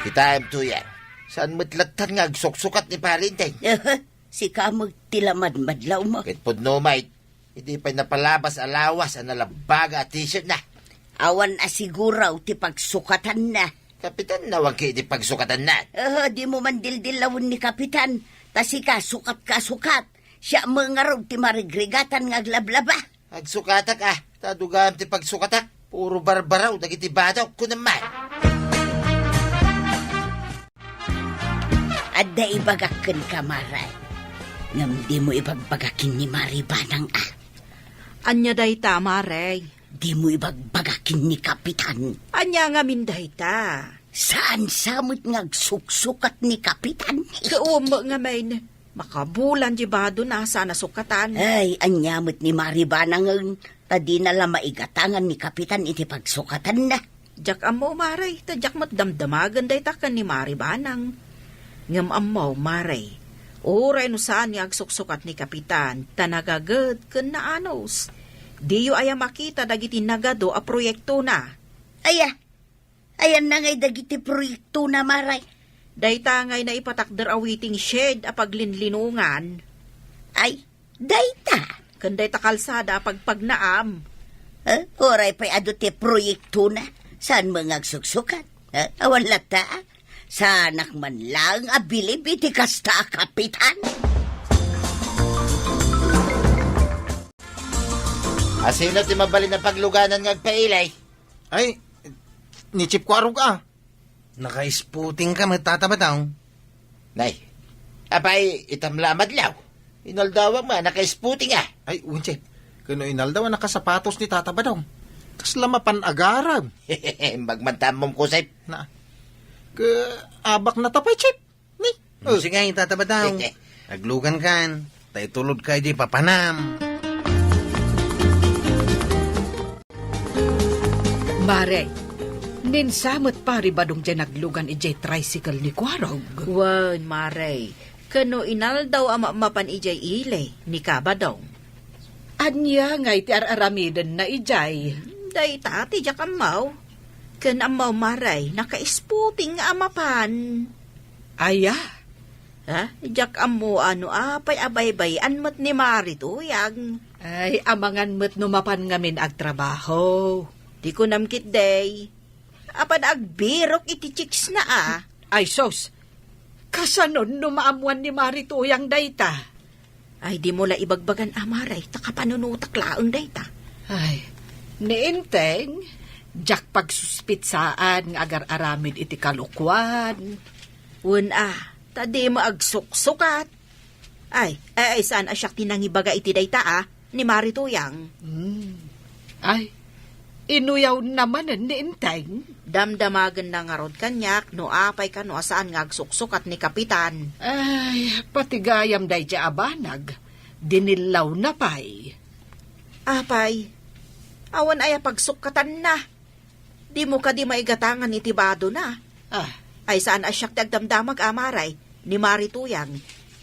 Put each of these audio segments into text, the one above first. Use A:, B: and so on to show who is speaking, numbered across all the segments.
A: Kita to yan. Saan matlatan nga agsuksukat ni Parinteng?
B: Si kamag tilamad madlaw mo.
A: Kahit po no, mate. Hindi pa napalabas alawas ang nalabaga at t-shirt na.
B: Awan asiguraw ti pagsukatan na.
A: Kapitan, nawag kayo di pagsukatan na.
B: Di mo man dildilawon ni Kapitan. Tasi ka, sukat ka, sukat. Siya mangaraw ti marigrigatan nga aglablaba.
A: Agsukatak Tadugam ti pagsukatak. Puro barbaraw, dagiti badaw ko naman.
B: Adda ibagakan ka, Maray. Ngam di mo ibagbagakin ni Maribanang
C: Anya day ta, Maray.
B: Di mo ibagbagakin ni Kapitan.
C: Anya nga minday ta.
B: Saan samot ngagsuksukat ni Kapitan?
C: Kaumo nga main. Makabulan di bado na sana sukatan.
B: Ay, anyamot ni Maribanang tadi na lang maigatangan ni Kapitan iti pagsukatan na.
C: Jak amo, Maray. Tadyak mat damdamagan day ta kan ni Maribanang. Ngam amaw, Maray. Oray no saan niya agsuksukat ni Kapitan, tanagagad ken na anos. Diyo aya makita dagiti nagado a proyekto na.
B: Ayan na ngay dagiti proyekto na, Maray.
C: Dayta ngay na ipatakder awiting shed a paglinlinungan.
B: Ay, dayta.
C: Ken dayta kalsada pagpagnaam.
B: Oray pa'y ado ti proyekto na. Saan mga agsuksukat? Awan lata. Sanak man lang abilib iti kasta, Kapitan.
A: Asino ti mabali na pagluganan ngagpailay?
D: Ay, ni Chip Kwarog Naka-spooting ka magtatabataw.
A: Nay, apay itamla madlaw. Inaldawang ma, naka-spooting
D: Ay, Chip, kano inaldaw nakasapatos ni tatabadaw. Tas lamapan agarab.
A: Magmantamom ko, Sip.
D: Na, abak na tapay, Chip. Ni,
E: Sige nga, tatabadaw. Aglugan kan. Tay tulod ka di papanam.
F: Mare, ninsamot pari badong dyan naglugan ijay tricycle ni Kwarog.
C: Wan, Maray. Kano inaldaw ama mapan ijay ile ni Kabadong.
F: Anya nga iti araramidan na ijay.
C: Day tati jak amaw. Ken amaw, Maray, naka-spooting nga amapan.
F: Aya,
C: Jak amo apay abay-bayan mat ni Marito yang.
F: ay amangan mo't numapan ngamin agtrabaho.
C: Di ko namkit day. Apan agbirok iti chicks na
F: Ay sos, kasanon numaamuan ni Marito yang dayta.
C: Ay di mo la ibagbagan Maray, takapanunutak laang dayta.
F: Ay, niinteng, jak pagsuspitsaan nga agar-aramid iti kalukwan.
C: Wen tadi mo agsuksukat. Ay, saan asyak tinangibaga iti dayta ni Marito yang.
F: Ay, inuyaw naman niinteng.
C: Damdamagan na nga rod kanyak, no apay ka no asaan nga agsuksukat ni Kapitan.
F: Ay, patigayam day dya abanag. Dinilaw na pay.
C: Apay, awan aya pagsukatan na. Di mo ka di maigatangan iti bado na. Ay saan asyak dagdamdamag Maray, ni Marituyang,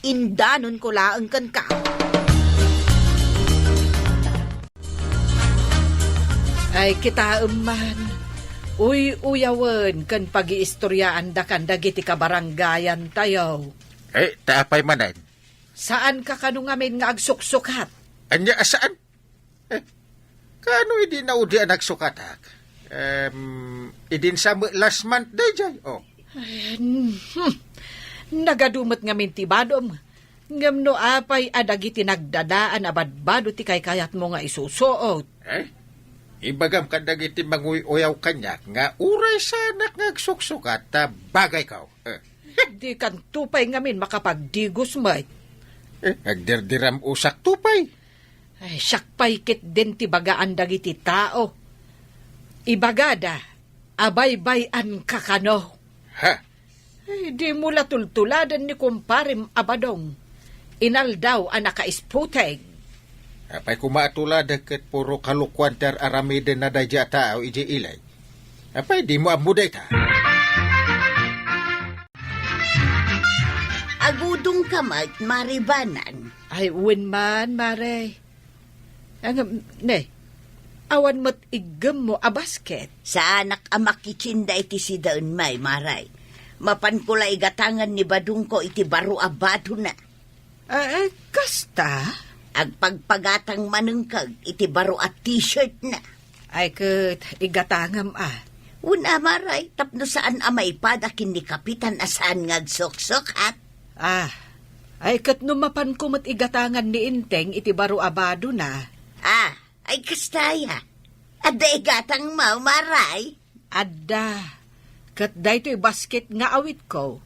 C: indanon ko laang kan ka.
F: Ay kita man, uyawan kan pag-iistoryaan da kan dagiti kabaranggayan tayo.
A: Taapay manan.
F: Saan ka kanungamin nga agsuksukat?
A: Anya, saan? Kano hindi na udi ang nagsukatak? Idin sa last month day jay.
F: Nagadumot nga mintibadom. Ngam no apay adagiti nagdadaan abadbado ti kay kayat mo nga isusuot.
A: Ibagam ka dagiti manguyaw kanyak nga uray sanak ngagsuksukat ta bagay ka.
F: Di kan tupay ngamin makapagdigos mo.
A: Agdirdiram usak tupay.
F: Ay, sakpay kit din ti bagaan dagiti tao. Ibagada, abay-bayan kakano. Ay, di mo latultuladan ni kumparim abadong. Inaldaw ang naka-isputeg.
A: Apay kumatulad ket puro kalukwan ter aramiden na dadya tao iji ilay. Apay di mo amuday ta.
B: Agudong kamay, Maribanan.
F: Ay, uwin man, Mare. Awan mo't igam mo a basket.
B: Sa anak amakichinda iti si daun may, Maray. Mapan ko la igatangan ni Badung ko iti baro abado na.
F: Kasta?
B: Agpagpagatang manengkag iti baro at t-shirt na.
F: Ay kat igatangam
B: Una maray, tapno saan amay padakin ni Kapitan asaan ngagsoksok at.
F: Ay kat numapan ko mat igatangan ni Inteng iti baro abado na.
B: Ay kastaya. Adda igatang mau maray.
F: Adda. Kat daytoy basket nga awit ko.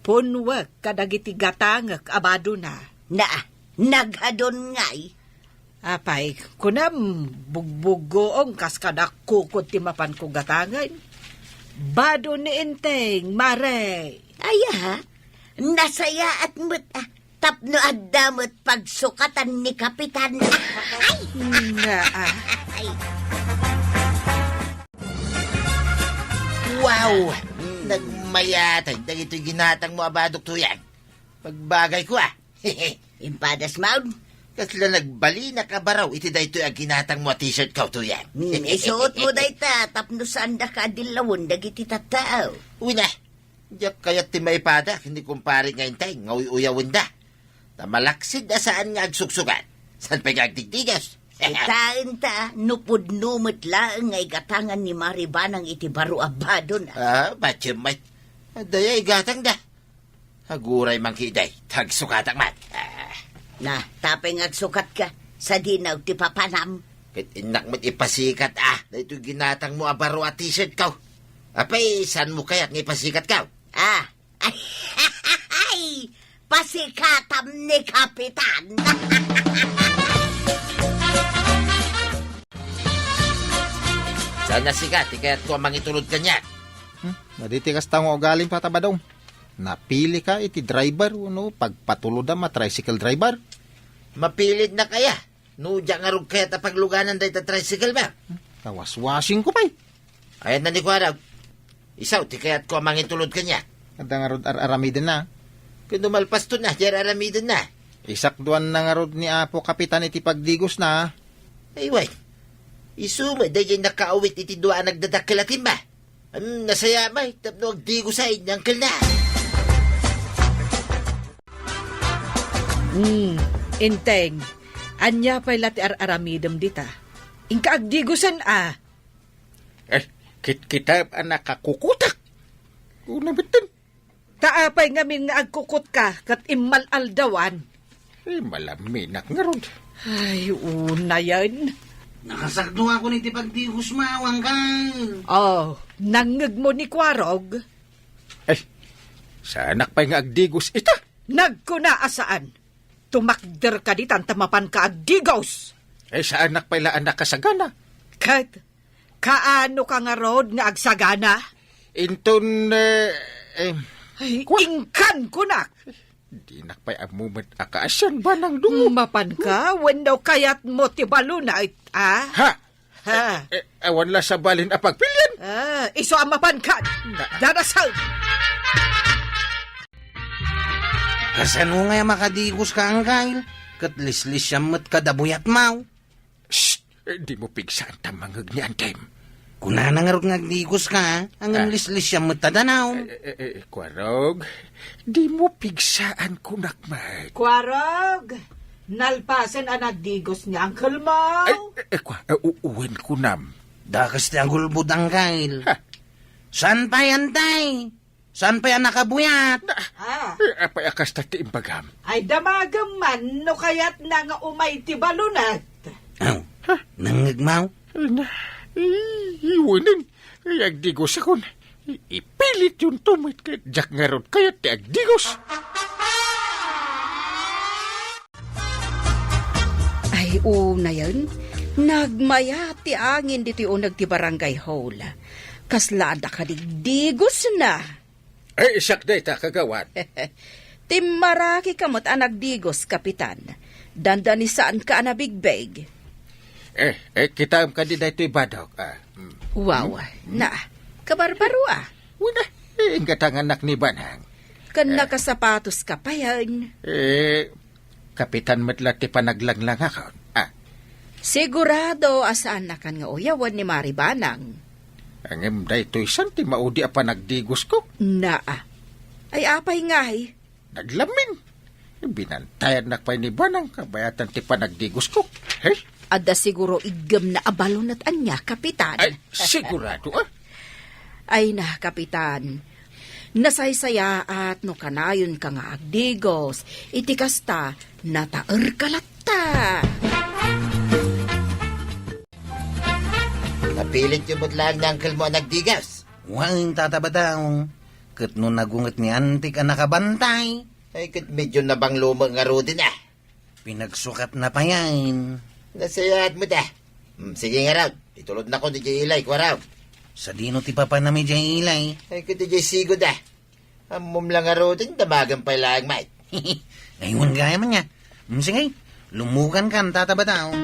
F: Punwag kadagiti gatangak abado na.
B: Naghadon ngay.
F: Apay, kunam bugbugoong kaskadak kukot ti mapan ko gatangan. Bado ni Inteng, mare.
B: Nasaya at mo't tapno adda mo't pagsukatan ni Kapitan. Ay.
G: Wow! Nagmayatay. Dagito'y ginatang mo abadok to yan. Pagbagay ko
B: Impadas maun.
G: Kasla nagbali na kabaraw. Iti dayto'y ang ginatang mo t-shirt ka to yan.
B: Isuot mo dayta. Tapno saan da ka adilawon dagiti tattao.
G: Uy na. Diyak kaya't ti may pada. Hindi kumpare ngayon tayo. Ngawi-uyawin da. Tamalaksid da saan nga agsuksugan. Saan pa nga agdigdigas?
B: Itain ta, nupod-numot laang ngay gatangan ni Maribanang iti baro abado na.
G: Batsyamay. Daya igatang da. Haguray mang kiday. Tagsukatang man.
B: Tapay ngagsukat ka. Sa dinaw ti papanam.
G: Kit inak mo't ipasikat Dito ginatang mo abaro at t-shirt ka. Apay, saan mo kaya't ngipasikat ka?
B: Ay, pasikatam ni Kapitan.
G: Sana sikat, kaya't ko mangitulod ka niya.
D: Naditikas tango galing patabadong. Napili ka iti driver, pagpatulod ma tricycle driver.
G: Mapilid na kaya. Nudya nga rog kaya't pagluganan dahi ta tricycle ba?
D: Tawas-washing ko pa'y.
G: Ayan na ni Kuarag. Isaw, kaya't ko mangitulod ka niya.
D: Kada nga rod aramiden na.
G: Kung dumalpas to na, dyan aramidin na.
D: Isakduan na nga rod ni Apo Kapitan iti pagdigos na.
G: Ay, way. Isumay, dahil nakaawit iti doa nagdadakilatin ba? Nasaya may, tapno agdigo sa inyangkal na.
F: Inteng, anya pa'y lati aramidam dita. Inka agdigusan
A: Kita anak kakukutak. Una bitin.
F: Taapay ngamin nga agkukot ka, kat imal aldawan.
A: Malaminak nga rod.
F: Ay, una yan.
E: Nakasakdo ako ni tipagdigos mawang kang.
F: Nangag mo ni Kwarog.
A: Sa anak pa'y nga agdigos ita.
F: Nagkuna asaan. Tumakder ka ditan tamapan ka agdigos.
A: Sa anak pa'y la anak kasagana.
F: Kat, kaano ka nga rod nga agsagana?
A: Inton,
F: Ingkan ko na.
A: di nakpay amumat akaasyan ba ng dungo?
F: Mapan ka, when daw kayat mo tibalo na
A: Ha? Awan la sa balin apagpilyan.
F: Iso ang mapan ka. Darasal.
E: Kasano nga makadigos ka ang kail? Katlislis siya mat kadabuyat mau.
A: Shh! Di mo pigsaan tamangag ni Antem.
E: Kuna na nga rin nagdigos ka, ang lislis siya mat tadanaw.
A: Kwarog, di mo pigsaan kunakmay.
F: Kwarog, nalpasan ang nagdigos niya, Uncle Mau.
A: Uwin kunam.
E: Dakas ti ang gulbud ang kail.
A: Ha?
E: San pa yan tay? San pa yan nakabuyat?
A: Apay akas tati imbagam.
F: Ay damagam man, no kayat na nga umay tibalunat.
E: Nangigmaw?
A: Iwanin. Kaya agdigos akon. Ipilit yung tumit kaya jak nga rod kaya ti agdigos.
C: Ay, una yan. Nagmaya ti angin dito yung nagti barangay hall. Kaslada ka digdigos na.
A: Isak day ta kagawad.
C: Timaraki kamot ang nagdigos, Kapitan. Dandani saan ka na bigbeg?
A: Kita ka di dahito ibadok.
C: Wow, na, kabarbaro
A: Wala, ingatang anak ni Banang.
C: Kan nakasapatos ka pa yan.
A: Kapitan matlati panaglanglang ako.
C: Sigurado asaan na kan nga uyawan ni Maribanang.
A: Ang dahito isan ti maudi pa nagdigos ko.
C: Na, Ay apay ngay.
A: Naglamin. Binantayan na pa ni Banang kabayatan ti panagdigos ko. Hey?
C: Ada siguro igam na abalon at anya, Kapitan.
A: Ay, sigurado
C: Ay na, Kapitan. Nasaysaya at no kanayon ka nga agdigos, iti kasta nataer kalatta.
G: Napilit yung lang ng uncle mo ang nagdigas.
E: Wain tatabadaw. Kat no nagungat ni antik ang nakabantay.
G: Ay, kat medyo nabang lumang nga rodin
E: Pinagsukat na pa yan.
G: Nasayahat mo sige nga raw. Itulod na ko di jay ilay ko raw.
E: Sa dino ti papa na medya ilay.
G: Ay, kat di jay sigod Amom lang nga rodin, damagan pa ilang mate.
E: Ayun gaya man niya. Sige, lumugan ka ang tatabadaw.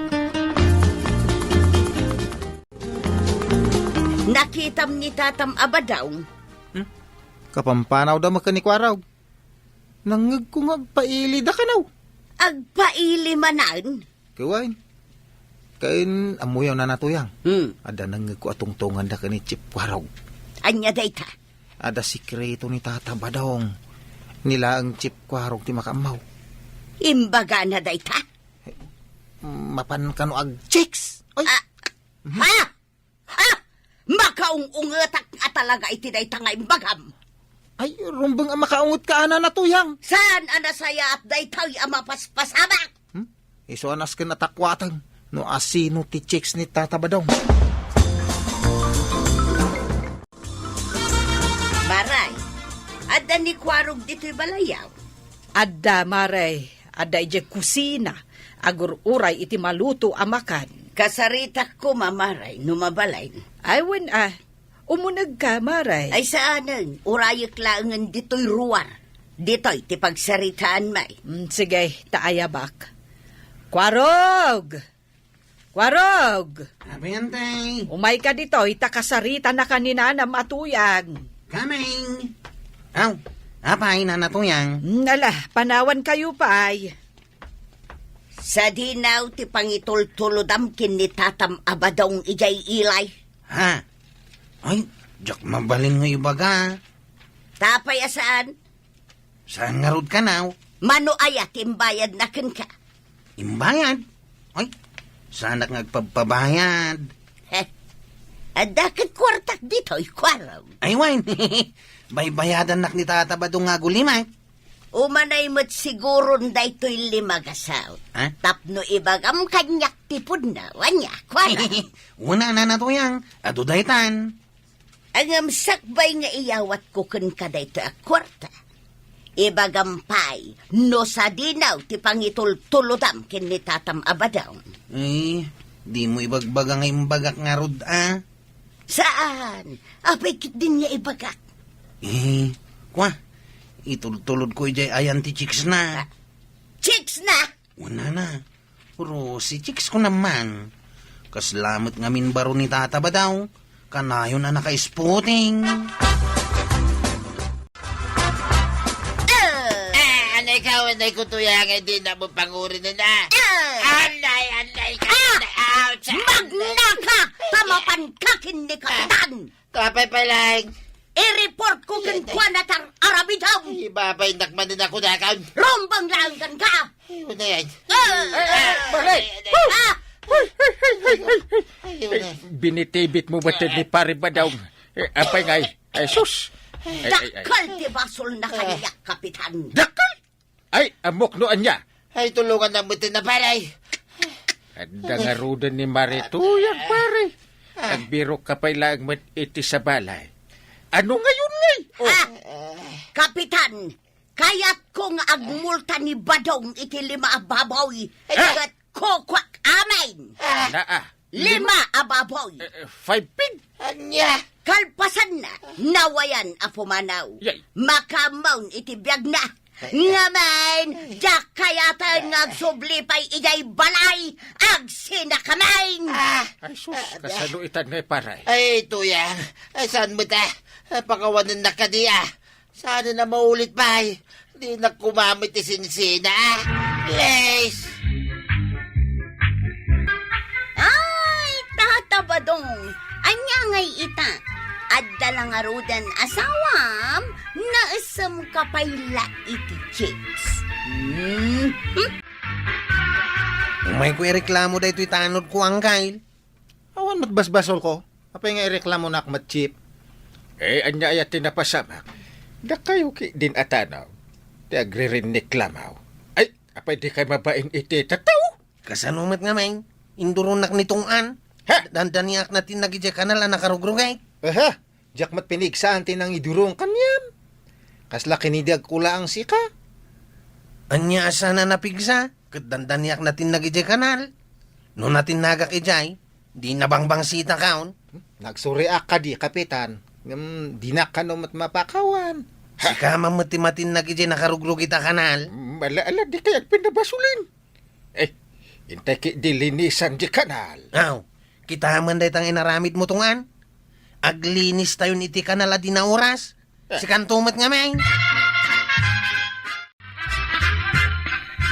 B: Nakitam ni Tatam Abadaw.
D: Kapampanaw da makanikwaraw. Nangag ko ngagpaili da kanaw.
B: Agpaili manan.
D: Kawain. Kain amuyaw na natuyang.
B: Hmm.
D: Ada nangag ko atungtungan da kani Chip Kwaraw.
B: Anya dayta.
D: Ada sikreto ni Tata Badong. Nila ang Chip Kwaraw ti makamaw.
B: Imbaga na dayta.
D: Mapan kano ag chicks. Ay,
B: Ha? Ha? Makaung-ungetak nga talaga iti dayta nga imbagam.
D: ay rumbang ang makaungot ka ana natuyang.
B: Saan anasaya at daytay ang mapaspasamak?
D: Iso anas ka natakwatang. No asino ti chicks ni Tata Badong.
B: Maray, ada ni Kwarog dito'y balayaw.
F: Adda, Maray. Adda ije kusina. Agur uray iti maluto amakan.
B: Kasarita ko mamaray, numabalay.
F: Ay, umunag ka, Maray.
B: Ay saanan, urayik laangan dito'y ruwar. Dito'y ti pagsaritaan may.
F: Sige, taayabak. Kwarog! Kwarog!
E: Abiyantay.
F: Umay ka dito, itakasarita na kanina na matuyag.
E: Coming. Aw, apay na natuyang.
F: Nala, panawan kayo pa ay.
B: Sa dinaw ti pangitultulodam kin ni Tatam Abadong ijay ilay.
E: Ha? Ay, jak mabalin nga ibaga.
B: Tapay asaan,
E: Saan nga rod ka now?
B: mano ayat imbayad na ken ka.
E: Imbayad? Ay, sana ngagpapabayad.
B: Heh, adakit kwartak dito'y Kwaraw.
E: Ay, wine. Baybayadan nak ni Tata Badong nga gulimay.
B: Umanay mo't siguro dayto'y limagasaw.
E: Ha?
B: Tapno ibagam kanyak tipod na, wanya, Kwaraw.
E: Una na natuyang. Ado daytan.
B: Ang sakbay nga iyawat ko kun ka dayto a kwarta. Ibagampay, no sa dinaw ti pangitultulodam kin ni Tatam Abadaw.
E: Ay, di mo ibagbaga nga imbagak nga rod, ah.
B: Saan? Apay kit din niya ibagak.
E: Eh, kwa, itultulod ko ijay ayan ti chicks na.
B: Chicks na!
E: Una na. Pero si chicks ko naman. Kaslamat nga minbaro ni Tata Badaw. Kanayon na naka-spotting.
G: Anay ka, anay ko tuyangin din na mo pangurin na. Anay ka. Ouch!
B: Magna ka! Tamapan ka kin ni Kapitan!
G: Kapay pa lang.
B: I-report ko kin kwa na tar arabidaw!
G: Ibabay nakman din ako na ka.
B: Rombang langgan ka!
G: Ayun na yan.
A: Maray!
B: Ah!
G: Ayun na.
A: Binitibit mo ba ni Pare Badong? Apay ngay. Ay, sus!
B: Dakal ti basol na kaniyak, Kapitan!
A: Dakal! Ay, amok noan niya.
G: Ay, tulungan na mo na paray.
A: At dangarudan ni Marituyan, pare. Ang biro ka pa ilang iti sa balay. Ano ngayon ngay?
B: Ah! Kapitan, kayat kong agmulta ni Badong iti 5 ababoy. At kokwak amain.
A: Naa.
B: 5 ababoy.
A: 5 pig.
G: Anya.
B: Kalpasan na, nawayan apumanaw.
A: Yay.
B: Makamaun iti biyag na. Ngaman, jak kayatan ngagsublipay ijay balay, ag sinakamain.
A: Ay, sus. Kasaluitan ngay, pare.
G: Ay, tuyang. Ay, saan mo ta? Pakawanan na ka diya. Sana na maulit pa. Di na kumamit isinsina. Please.
B: Ay, Tata Badong, anya ngay ita. Adda lang arudan asawam, naasam ka payla iti chicks.
E: Umay ko ireklamo da ito'y tanod ko ang kail.
D: Awan matbasbasol ko. Apay nga ireklamo na akmat chip.
A: Anya ay tinapasamak. Da kayo ki din atanaw. Di agre-rinik lamaw. Ay, apay di kay mabain iti tataw.
E: Kasanumat nga may, indurunak nitong an.
A: Ha?
E: Dandaniak natin nagidya kanal ang nakarugrugay.
D: Aha, jakmat pinigsaan tinang idurong kanyam. Kasla kinidag kula ang sika.
E: Anya asa na napigsa, kat dandaniak natin nagidya kanal. No natin nagak ijay, di nabangbang sita kaon.
D: Nagsuriak ka di, kapitan. Di na ka no mapakawan.
E: Si kama mati-matin nagidya nakarugrug ita kanal.
A: Ala, di kaya pinabasulin. Intay ki dilinisan di kanal.
E: Aw, kita man day tang inaramid mo tungan. Aglinis tayo iti kanal at di na oras. Si kantumat nga may.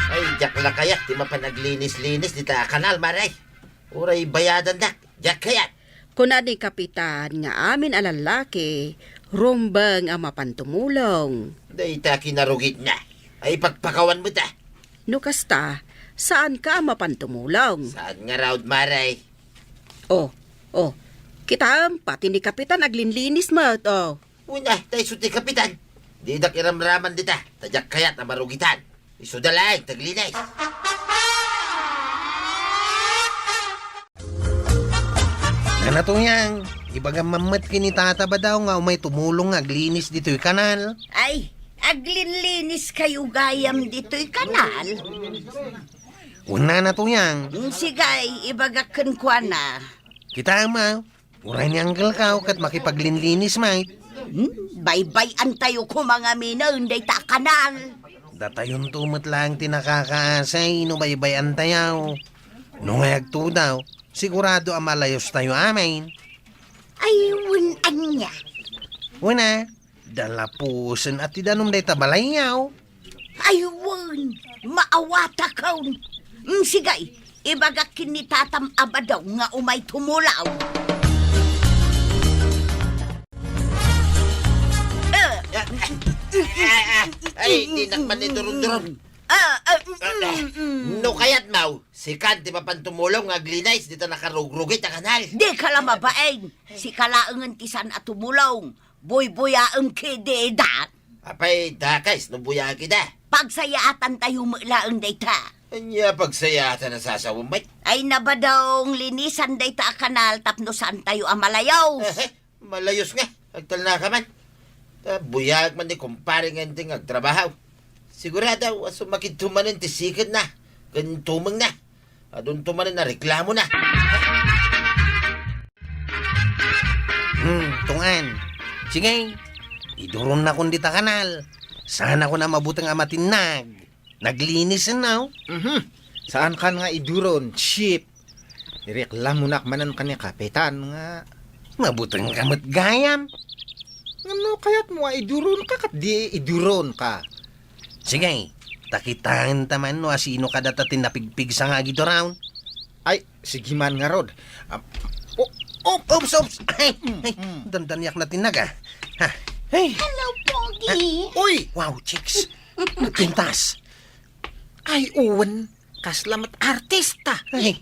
G: Ay, jak na kaya, di mapanaglinis-linis di ta kanal, maray. Uray bayadan dak, jak kaya.
C: Kuna ni kapitan nga amin alalaki, rumbang ang mapantumulong.
G: Day ta kinarugit na. Ay, pagpakawan mo ta.
C: No kasta, saan ka mapantumulong?
G: Saan nga raud, maray?
C: Oh, kita pati ni kapitan aglinlinis mo. Oh.
G: Una, tayo suti kapitan. Di dak iramraman dita, tajak kayat na marugitan. Isudalaig, taglinay.
E: Ano to yang? Ibaga mamat kinitata ba daw nga umay tumulong nga aglinis dito'y kanal?
B: Ay, aglinlinis kayo gayam dito'y kanal.
E: Una na to yang.
B: Sigay, ibagakan ko na.
E: Kita ma, uray ni Uncle Kao kat makipaglinlinis mate.
B: Bye-bye tayo ko mga mina, unday ta kanal.
E: Datayon tumat lang tinakakaasay, no baybayan tayaw. No ngayag to daw, sigurado ang malayos tayo amin.
B: Ayun, anya.
E: Una, dalapusan at tidanom day tabalayaw.
B: Ayun, maawata kaun. Sigay, ibagak kinitatam abadaw nga umay tumulaw.
G: Ay, di nakman ni durong-durong. No kayat mau, sikan di mapantumulong nga glinais dito nakarugrugit ang kanal.
B: Di ka lang mabaeng, si kalaangan tisan at tumulong. Boy-boyaang kidedat.
G: Apay, dakais, no buya kita.
B: Pagsayaatan tayo mulaang dayta.
G: Anya pagsayatan na sasawumay.
B: Ay nabadong linisan dayta kanal tapno saan tayo amalayaw.
G: Malayos nga, agtal na ka man. Buyag man ni kumpare nga ting agtrabaho. Sigurado, aso makitumanin tisikad na. Gantumang na. Adun tumanin na reklamo na.
E: Tungan. Sige, iduron na kundi ta kanal. Sana ko na mabutang amatinag. Naglinis na, no?
D: Saan kan nga iduron, chip? Ireklamo na manan ka ni kapitan nga.
E: Mabutang kamot gayam.
D: Ano kaya't mo iduron ka kat di iduron ka?
E: Sige, takitaan taman no asino ka datatin napigpig sa nga gito round.
D: Ay, sige man nga rod.
E: Oops! Ay, dandaniak natin naga. Ha? Hey!
B: Hello, Pogi.
D: Uy!
E: Wow, chicks! Nagpintas!
D: Ay, uwan. Kaslamat artista.
E: Ay,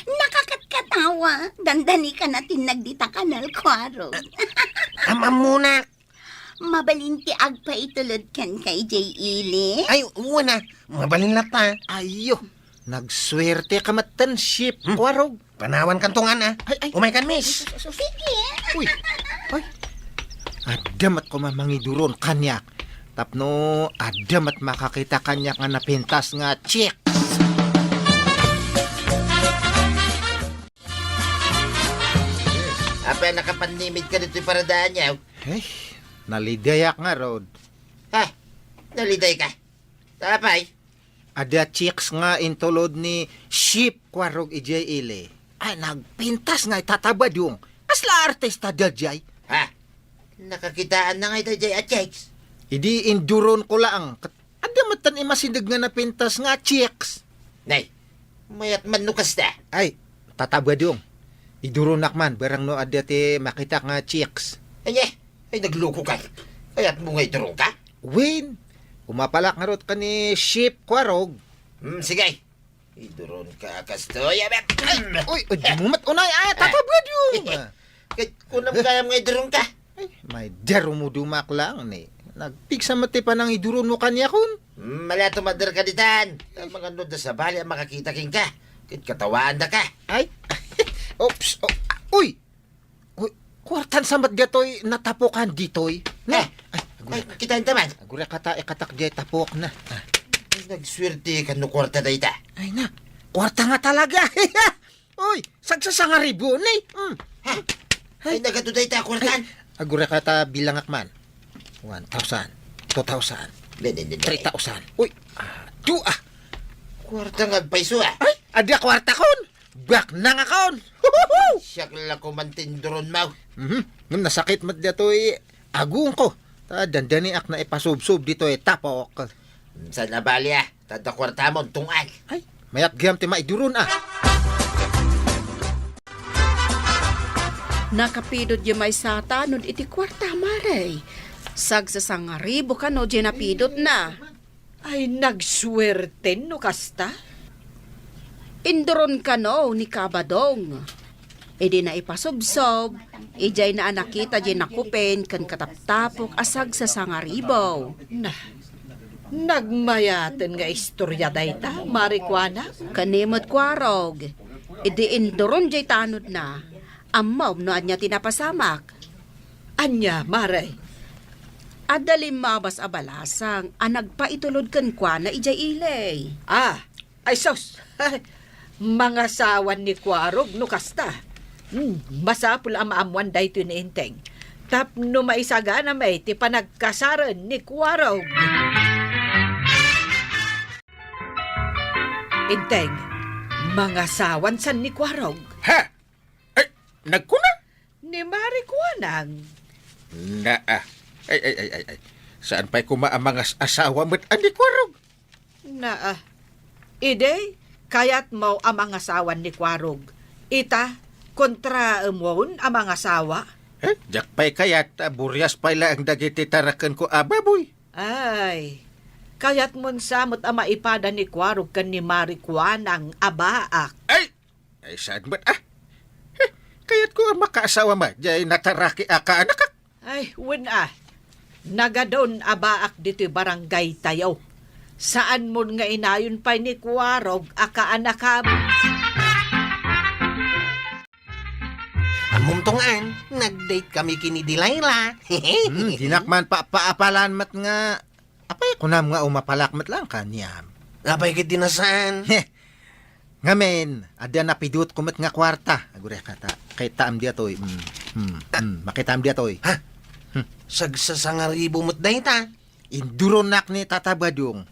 B: Nakakatkatawa. Dandani ka natin nagdita kanal kwaro.
E: amam muna!
B: Mabalinti agpa itulod kan kay Jay Ili.
E: Ay, uwan na. Mabalin lata.
D: Ayo, nagswerte ka matan, ship. Warog.
E: Panawan kantungan, ha?
D: Ay.
E: Umay kan, miss.
B: Sige.
D: Uy, ay. Adamat ko mamangiduron kanyak. Tapno, adamat makakita kanyak nga napintas nga chick.
G: Apay nakapanimid ka dito'y paradaan niya.
D: Ay, nalidayak nga, Rod.
G: Ha? Naliday ka. Tapay.
D: Ada chicks nga intulod ni ship kwarog ijay ile. Ay, nagpintas nga itatabad yung. Asla artista dajay.
G: Ha? Nakakitaan na nga ito jay at checks.
D: Idi induron ko lang. Adamat tan imasindag nga napintas nga chicks.
G: Nay, mayat man nukas na.
D: Ay, tatabad yung. Idurunak man, barang no adya ti makita nga chicks.
G: Ay nagloko ka. Kaya't mo nga iturong ka?
D: Win, umapalak nga rot ka ni Ship Kwarog.
G: Sige. Iduron ka, kastoy.
D: Uy, mumat unay, tatapad yung.
G: Kahit kunam kaya mo nga iturong ka.
D: Ay, may daro mo dumak lang ni. Nagpigsa mati pa ng iduron mo kanya kun.
G: Malato madar ka ditan. Ang mga nod sa bali ang makakita king ka. Kahit katawaan na ka.
D: Ay, oops, uy, kwartan sa mat gatoy natapokan ditoy.
G: Ay, kita yung taman.
D: Agura kata ikatak jay tapok na.
G: Ay, nagswerte ka no kwarta na ita.
D: Ay na, kwarta nga talaga. Uy, sagsasanga ribo na
G: Ay, nagatuda ita kwartan.
D: Agura kata bilangak man. 1,000, 2,000, 3,000. Uy, 2
G: Kwarta nga paiso ah.
D: Ay, adya kwarta kon. Bak na nga kon.
G: Siyak lang ko mantindoron mau.
D: Ngam nasakit mat ditoy agung ko. Dandani ak na ipasubsob ditoy tapok.
G: Sa nabali ah. Tada kwarta mo, tungal.
D: Ay, mayat gam ti maiduron
C: Nakapidot yung may sata nun iti kwarta, Maray. Sagsasangaribo ka no, di napidot na.
F: Ay, nagswerte no kasta.
C: Indoron ka no, ni Kabadong. Idi na ipasubsob, ijay na anakita di nakupin kan kataptapok asag sa sangaribo.
F: Nagmayaten nga istorya dayta, Marikwana.
C: Kanimot kwarog, idi indoron jay tanod na, amaw no anya tinapasamak.
F: Anya, Maray.
C: Adalim mabas abalasang, nagpaitulod kan kwa na ijay ilay.
F: Ay sos. Mga sawan ni Kwarog no kasta. Masapul ang maamuan dayto ni Inteng. Tap no maisaga na may ti panagkasaran ni Kwarog. Inteng, mga sawan san ni Kwarog.
A: Ha? Ay, nagkuna?
F: Ni Marikwanang.
A: Ay. Saan pa'y kumaamang asawa mo't andi Kwarog?
F: Ide, kaya't mo ang mga asawan ni Kwarog. Ita, kontra umon ang mga asawa.
A: Jak pa'y kaya't buryas pa'y lang dagiti tarakan ko ababoy.
F: Ay, kaya't mon samot ang maipada ni Kwarog kan ni Marikwanang abaak.
A: Ay, saan ba't kaya't ko ang makaasawa ma, jay nataraki aka anak.
F: Ay, nagadon abaak dito barangay tayo. Saan mo nga inayon pa ni Kwarog aka-anakam?
E: Amumtungan, nag-date kami kini Delilah.
D: Dinakman paapalan mat nga. Apay kunam nga umapalakmat lang kanyam.
E: Apay kit dinasan.
D: Ngamen, adya napidut kumat nga kwarta. Agure kata, kay taam dia toy. Makitaam dia toy.
E: Ha? Sagsasangaribo mo't dayta.
D: Induronak ni tatabadong.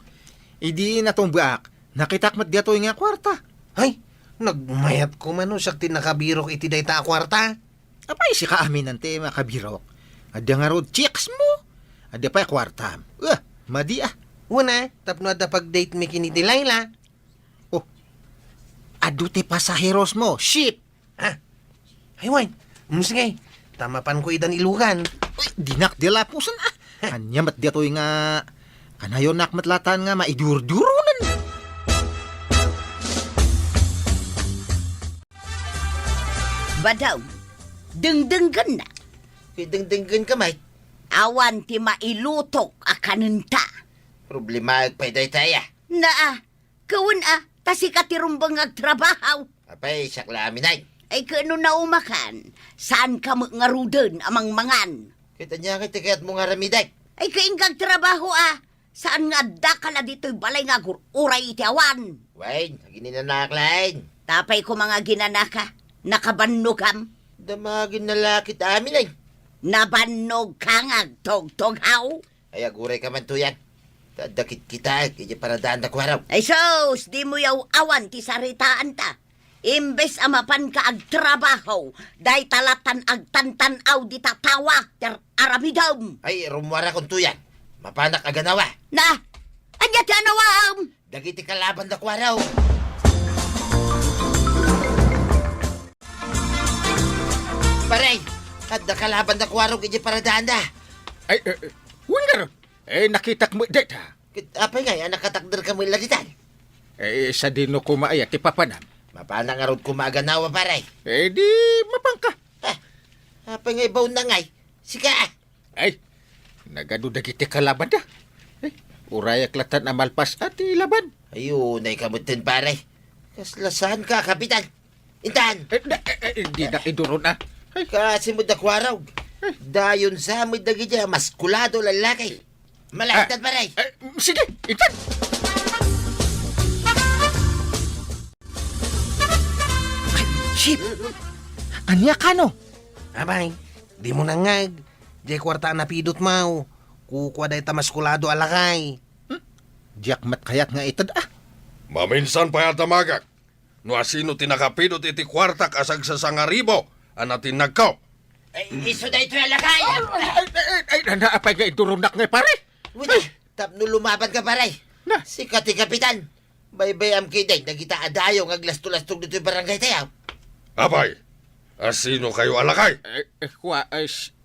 D: Idi natumbak, nakitakmat dia toy nga kwarta.
E: Ay, nagmayat ko man siya tinakabirok iti dayta a kwarta.
D: Apay si kaamin nante makabirok. Adya nga road chicks mo. Adya pa'y kwarta. Madi
E: Una, tapno ada pag-date mi kini Delilah.
D: Adu ti pasaheros mo, ship.
E: Ay, wine. Sige, tamapan ko idan ilugan.
D: Uy, dinak di lapusan Kanya mat dia toy nga kanayon nak matlatan nga maidurdurunan.
B: Badaw, dengdenggan na.
G: Pideng-denggan ka, Mike.
B: Awan ti mailutok akanunta.
G: Problema agpay daytaya.
B: Kawun tasi katirumbang agtrabahaw.
G: Apay, sakla aminay.
B: Ay kano na umakan, saan ka ngarudan amang mangan?
G: Kita niya kayat mo nga ramiday.
B: Ay kaingkag trabaho saan nga dakala dito'y balay nga uray iti awan.
G: Wine, gininanaklain.
B: Tapay ko mga ginanaka, nakabanugam.
G: Damagin na lakit amin ay.
B: Nabannog ka nga, tog-toghaw.
G: Ay, aguray ka man to yan. Tadakit kita, kaya para daan na kwaraw.
B: Ay sos, di mo yaw awan ti saritaan ta. Imbes amapan ka ag trabaho, day talatan ag tantanaw di tatawa, ter aramidam.
G: Ay, rumwara kong to yan. Mapanak aganawa.
B: Anya ti anawam.
G: Dagiti kalaban na kwaraw. paray. At nakalaban na kwarog iji paradaan na.
A: Ay, huwag nga ron. Nakitak mo det ha.
G: Apay nga, nakatakder ka mo ilagitan.
A: Sa dino ko maaya, ti papanam.
G: Mapana nga ron kumaganawa paray.
A: Di mapangka.
G: Apay nga ibaw na ngay. Sika.
A: Ay, nagadudag iti kalaban da. Urayak latan na malpas at ilaban.
G: Ayun, ay kamutin paray. Kaslasahan ka, kapitan. Intan.
A: Di na iduron na.
G: Kasi mo da kwarog. Dayon sa mo da gidya, maskulado lalaki. Malaitan paray.
A: Sige, itan.
D: Ship! Anya ka no?
E: Abay, di mo nangag. Di kwarta na pidot mau. Kukwa day tamaskulado alakay.
D: Jakmat kayat nga itad
H: Maminsan pa yata magak. No asino tinakapidot iti kwartak asag sa sangaribo. Anatin nagkaw.
G: Iso na ito lalakay.
A: Ay, naapay nga idurunak nga pare.
G: Wala, tapno lumaban ka paray.
A: Na.
G: Si kati kapitan. Baybayam kiday, nagita adayo nga glastulastog dito yung barangay tayo.
H: Abay, asino kayo alakay?
A: Kwa,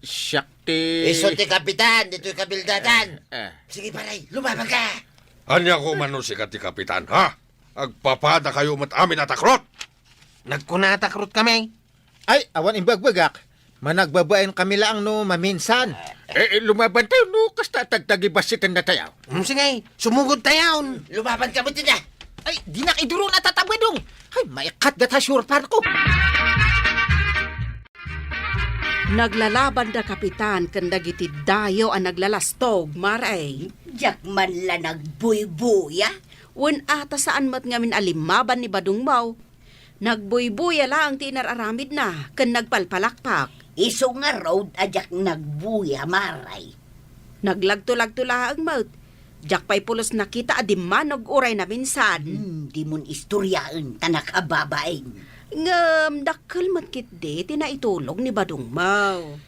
A: syakti...
G: Iso ti kapitan, dito yung kabildatan.
A: Eh.
G: Sige paray, lumaban ka.
H: Anya ko mano si kati kapitan, ha? Agpapada kayo mat amin at akrot.
E: Nagkunatakrot kami.
D: Ay, awan imbagbagak. Managbabayan kami lang no maminsan.
A: Lumaban tayo, no? Kasta tagtagibasitan na tayo.
E: Sige, sumugod tayon.
G: Lumaban ka mo din na.
D: Ay, di na iduro na tatabadong. Ay, maikat data sure par ko.
C: Naglalaban da kapitan ken dagiti dayo ang naglalastog, maray.
B: Jak man la nagbuybuya.
C: Wen ata saan mat ngamin alimaban ni Badong Mau. Nagbuybuya lang ti inararamid na ken nagpalpalakpak.
B: Iso nga road ajak nagbuya maray.
C: Naglagto-lagto ang maut. Jak pa'y pulos nakita adimanog uray na minsan.
B: Di mon istoryaan tanak ababaeng.
C: Ngam, dakkel matkit de, tinaitulog ni Badong Mau.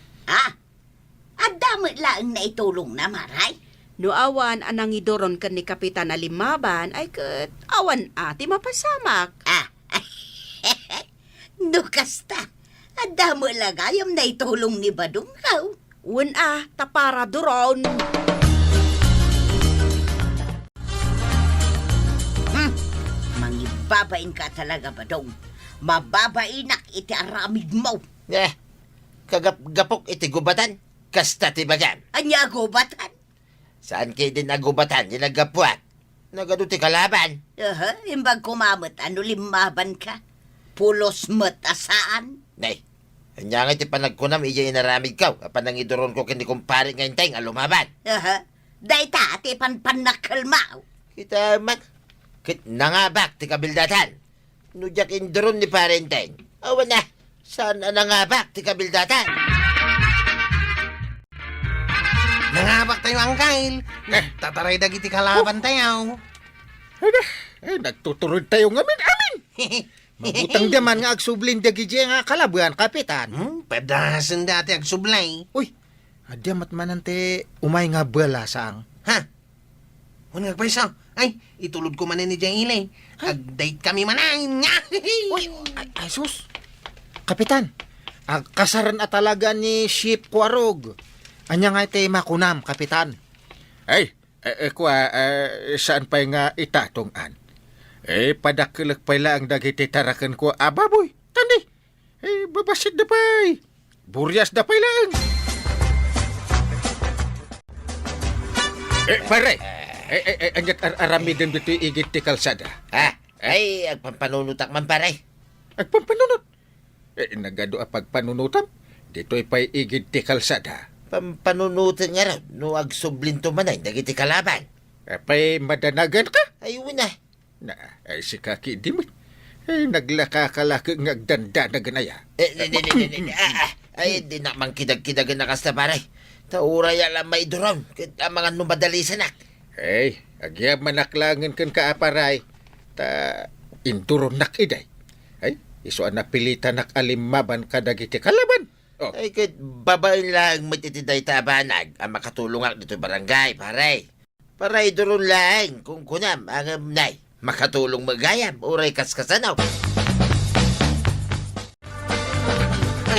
B: Adamit lang na itulong na maray.
C: No awan anang idoron ken ni Kapitan alimaban, ay ket awan ati mapasamak.
B: Dukasta. Adamo lagayam na itulong ni Badong Mau.
C: Wen tapara doron.
B: Mangibabain ka talaga, Badong. Mababainak iti aramid mo.
G: Kagap-gapok iti gubatan. Kasta ti bagan.
B: Anya gubatan.
G: Saan kayo din nagubatan, yung naggapuat? Nagado ti kalaban.
B: Imbag kumamot, ano limaban ka? Pulos mat asaan?
G: Nay, anya nga iti panagkunam, iya inaramid ka. Apan ang idoron ko kini kumpare nga inteng, alumaban.
B: Day ta, ati panpanakal mau.
G: Kita man, kit nangabak ti kabildatan. Nujak indoron ni parenteng. Awan na, saan nangabak ti kabildatan?
E: Nangabak tayo ang kail. Tataray dagiti kalaban tayo.
A: Nagtuturod tayo ngamin, amin.
D: Mabutang daman nga agsublin dagiti nga kalabuan, kapitan.
E: Pedasan dati ag sublay.
D: Uy, adamat manante umay nga balasang.
E: Ha? Ano nga paisaw? Ay, itulod ko manin ni Jaile. Ag-date kami manan.
D: Uy, ay sus. Kapitan, kasaran at talaga ni Ship Kwarog. Anya nga iti makunam, kapitan.
A: Ay, kwa, saan pa nga itatungan? Padakilag pa lang dagiti tarakan ko, baboy, tandi. Babasit na pa'y. Buryas na pa lang. Pare, anyat aramidin dito igit ti kalsada.
G: Ay, agpampanunutak man paray.
A: Agpampanunot. Nagado pagpanunutam, dito'y pa'y igit ti kalsada.
G: Pampanunutan nga raw, no agsublin to manay, dagiti kalaban.
A: Pa'y madanagan ka?
G: Ayun na.
A: Ay si Kaki Dimit. Naglakakalaki ng agdanda na ganaya.
G: Ay, di na mang kidag-kidagan na kasta paray. Tauray alam may duron, ang mga numadali sanak.
A: Agyam manaklangan kan kaaparay. Induron nak iday. Iso napilitan nak alimaban kadagiti kalaban.
G: Ay, kahit babae lang matitiday tabanag ang makatulong ak dito barangay, paray. Paray duron lang, kung kunam, ang nay, makatulong magayam, uray kaskasanaw.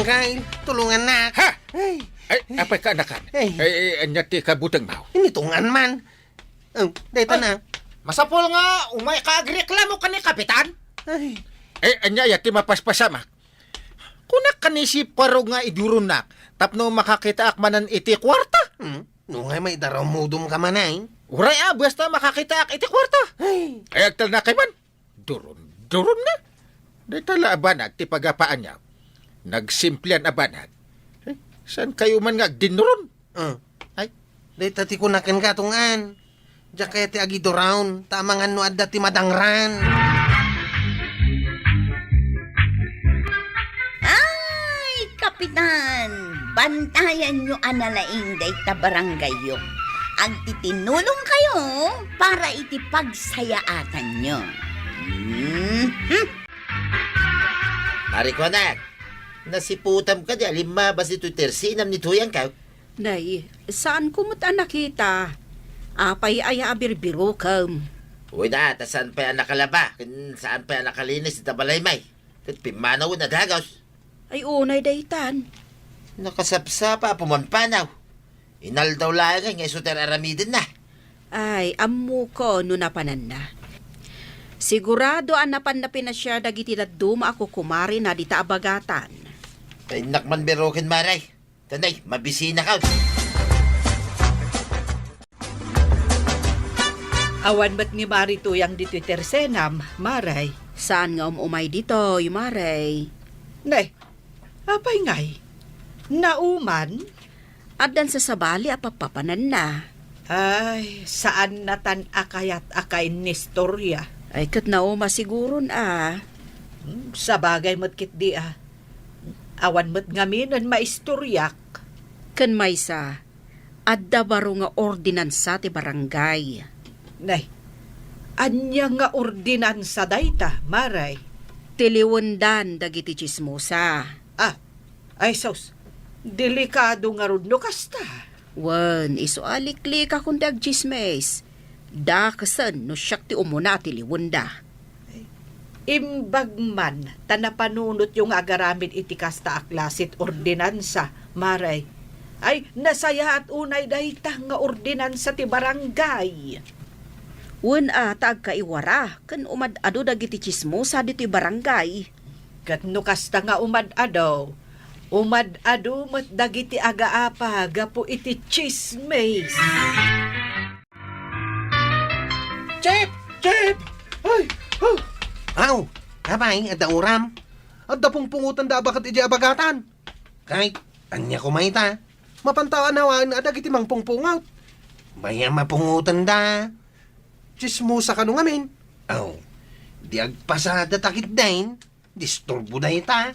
E: barangay. Tulungan na.
A: Ha?
E: Ay,
A: Ay, apay ka anakan?
E: Ay.
A: Anya ti kabutang mau.
E: initungan man. Dito na.
D: Masapol nga, umay kaagreklamo ka ni Kapitan.
E: Ay,
A: Anya yati mapaspasamak.
D: Kunak ka ni si Paro nga iduron na, tapno makakita akmanan iti kwarta.
E: nungay may daraw mudum ka man ay.
D: Uray basta makakita ak iti kwarta.
E: Ay,
A: Ay, agtal na kay man. Duron na. Di tala abanag, ti pagapaan niya. Nagsimplian abanag. Saan kayo man nga dinuron?
E: ay, dito ti kunakan katungan. Diya kaya ti agido round, tamangan no adda ti madangran.
B: Ay, Kapitan, bantayan nyo analaing day ta barangay yo. Ang titinulong kayo para iti pagsayaatan nyo.
G: Mari ko anak, nasiputam ka di, lima ba si Tersinam ni Tuyang ka?
C: Nay, saan ko mo't nakita? Apay ay abirbiro kam.
G: Uy na, ta saan pa yan nakalaba? Saan pa yan nakalinis ita balaymay? Kat pimanaw na dagaws.
C: Ay unay daytan.
G: Nakasapsapa, pumanpanaw. Inal daw lang nga suter aramidin na.
C: Ay, ammo ko no napanan na. Sigurado anapan na pinasya dagiti duma ako kumari na dita abagatan.
G: Ay nakman berokin maray. Tanay, mabisina ka.
F: Awan ba't ni Marito yang dito tersenam, Maray?
C: Saan nga umay dito, Yumaray?
F: Nay, apay ngay. Nauman?
C: Adan sa sabali apapapanan na.
F: Ay, saan natan akayat akay ni storya?
C: Ay kat nauma siguron
F: Sa bagay mo't kit di Awan mo't ngaminan maistoryak.
C: Kan maysa, adda baro nga ordinansa ti barangay.
F: Nay, anya nga ordinansa dayta, Maray.
C: Tiliwendan dagiti chismosa.
F: Ay sos, delikado nga rod no kasta.
C: Wan, iso aliklik akong dag chismes. Dakasan no siyak ti umuna tiliwenda.
F: Imbagman, tanapanunot yung agaramid iti kasta aklasit ordinansa, Maray. Ay, nasaya at unay dayta nga ordinansa ti barangay.
C: Wan tag kaiwara, kan umad-ado dagiti chismosa dito'y barangay.
F: Kat no kasta nga umad-ado mat dagiti agaapa gapo iti chismes.
D: Chip! Chip! Ay! Oh!
E: Aw, kabay, adda uram. Adda pong pungutan da abakat iji abagatan. Kahit, anya kumayta. Mapantawan nawan, adda giti mang pungpungaw. Baya mapungutan da. Chismusa ka nung amin. Aw, di agpasada takit dahin. Disturbo da ita.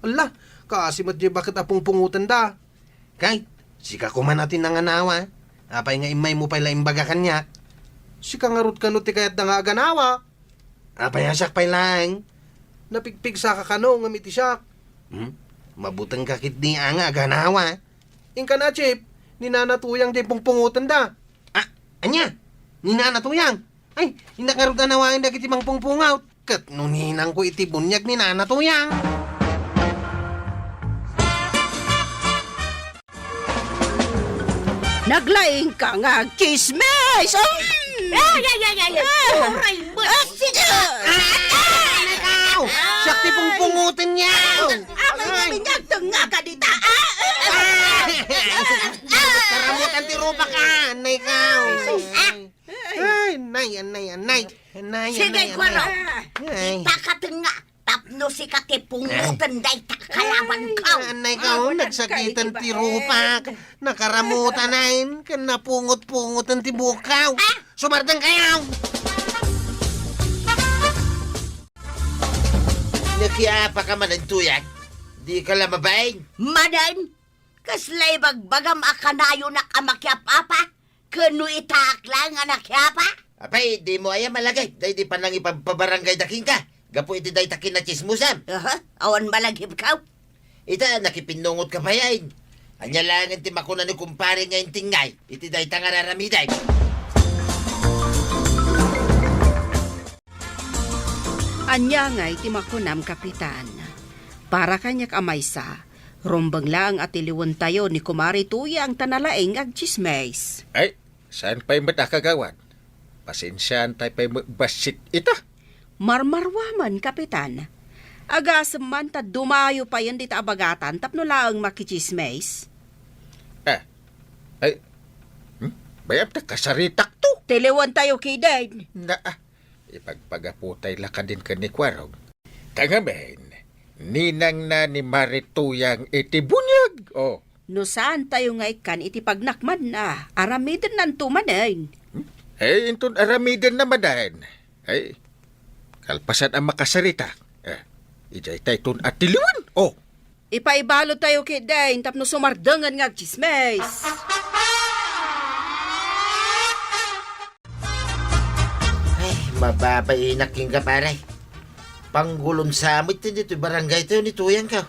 E: Ala, kasi mat di bakit apong pungutan da. Kahit, sika kuman natin nanganawa. Apay nga imay mo pala imbaga kanya. Sika nga rut kanot ti kayat na nga aganawa. Apay asak pay lang. Napigpig sa kakano nga miti siyak. Mabutang kakit di nga aganawa. Ingka na, Chip. Ninanatuyang di pungpungutan da. Anya? Ninanatuyang? Ay, inakarot anawain da kiti mang pungpungaw. Kat nuninang ko iti bunyag ninanatuyang.
C: Naglaing ka nga chismes!
B: Uray mo! Sige!
E: Siyak ti pungpungutan niya!
B: Amay naminag nga ka dita!
E: Karamutan ti rupa ka! Anay ka! Ay, anay.
B: Sige, Kwaro!
E: Ay.
B: Ipakatunga! Tapno si kakipungutan day takalaban ka!
E: Anay ka, nagsakitan ti rupa. Nakaramutan nain, kan napungot-pungotan ti bukaw. Sumardang kayaw!
G: Nakiapa ka man ang Tuyang. Di ka lamabain.
B: Manan! Kaslay bagbagam akanayo na kamakyap-apa? Kano itaak lang nga nakyapa?
G: Apay, di mo aya malagay. Day di pa nang ipabarangay daking ka. Gapo iti day takin na chismusam.
B: Awan malagib ka?
G: Ita, nakipinungot ka pa yan. Anya lang ang timakuna ni kumpare nga yung tingay. Iti day tangararamiday.
C: Anya nga'y timakunam kapitan. Para kanyak amaysa, Rumbang lang at iliwan tayo ni Kumari Tuyang tanalaing ag chismes.
A: Ay, saan pa'y matakagawan? Pasensyahan tayo pa'y basit ita.
C: Marmarwaman, Kapitan. Agasam man ta dumayo pa yan dita abagatan tapno lang makichismes.
A: Ay, bayam ta kasaritak to.
C: Tiliwan tayo kidain.
A: Na, ipagpagaputay laka din ka ni Kwarog. Tangamen, ninang na ni Marituyang itibunyag. Oh,
C: No saan tayo nga ikan itipagnakman na. Aramidin nan tumanin.
A: ay, intun aramiden naman dahil. Ay, kalpasan ang makasarita. Ijay tayo tun at tiliwan. Oh,
C: Ipaibalo tayo kidain tapno sumardangan nga ag chismes.
G: Ay, mababainak yung kaparay. Panggulong samit din dito, barangay tayo ni Tuyang ka.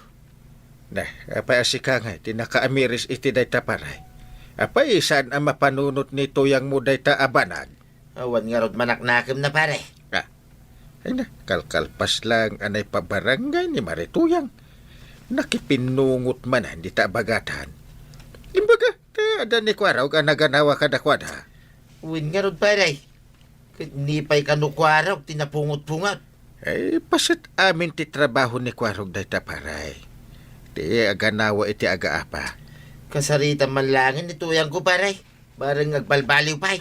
A: na, apay asikangay, tinakaamiris iti day taparay. Apay, saan ang mapanunot ni Tuyang mo day ta abanag?
G: Awan nga rod manaknakim na pare.
A: Ay na, kalkalpas lang anay pabarangay ni Marituyang. Nakipinungot man hindi ta bagatan. Imbaga, ada ni Kwaraw ka naganawa ka dakwada.
G: Uwin nga rod pare. Nipay kanukwaraw, tinapungot-pungot.
A: Ay, pasit amin ti trabaho ni Kwarog day taparay. Ti aganawa iti agaapa.
G: Kasarita man langin ni Tuyang ko pare. Barang agbalbaliw pa'y.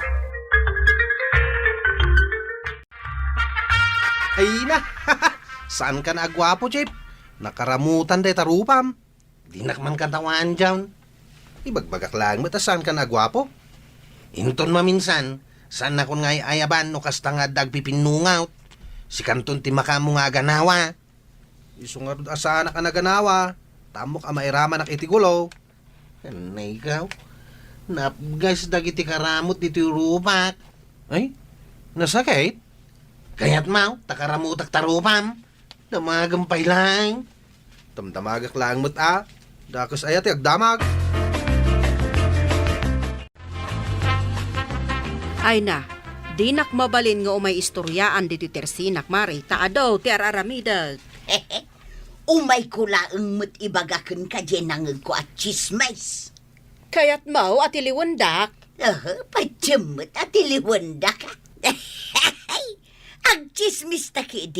E: Ay na, saan ka na agwapo, Jeep? Nakaramutan day tarupam. Di nakman katawaan dyan. Ibagbagak lang, mata saan ka na agwapo? Inton maminsan, saan na kun ngay ayaban no kasta nga dagpipinungaw. Si kanton ti makamu nga ganawa. Isungarod asana ka na ganawa. Tamok ang mairaman ak itigulo. Anay ikaw. Napgas dagiti karamot dito rupak. Ay, nasakit? Kaya't mau, takaramutak tarupam. Damagampay lang. Tamdamagak lang mo't Dakos ayat agdamag.
C: Ay na, di nak mabalin nga umay istoryaan dito tersinak mari. Taadaw ti araramidag.
B: Umay ko laang mo't ibagakan ka dyan nangag ko at chismes.
C: Kaya't mau at iliwandak.
B: Padyamot at iliwanda ka. Ang chismis ta ki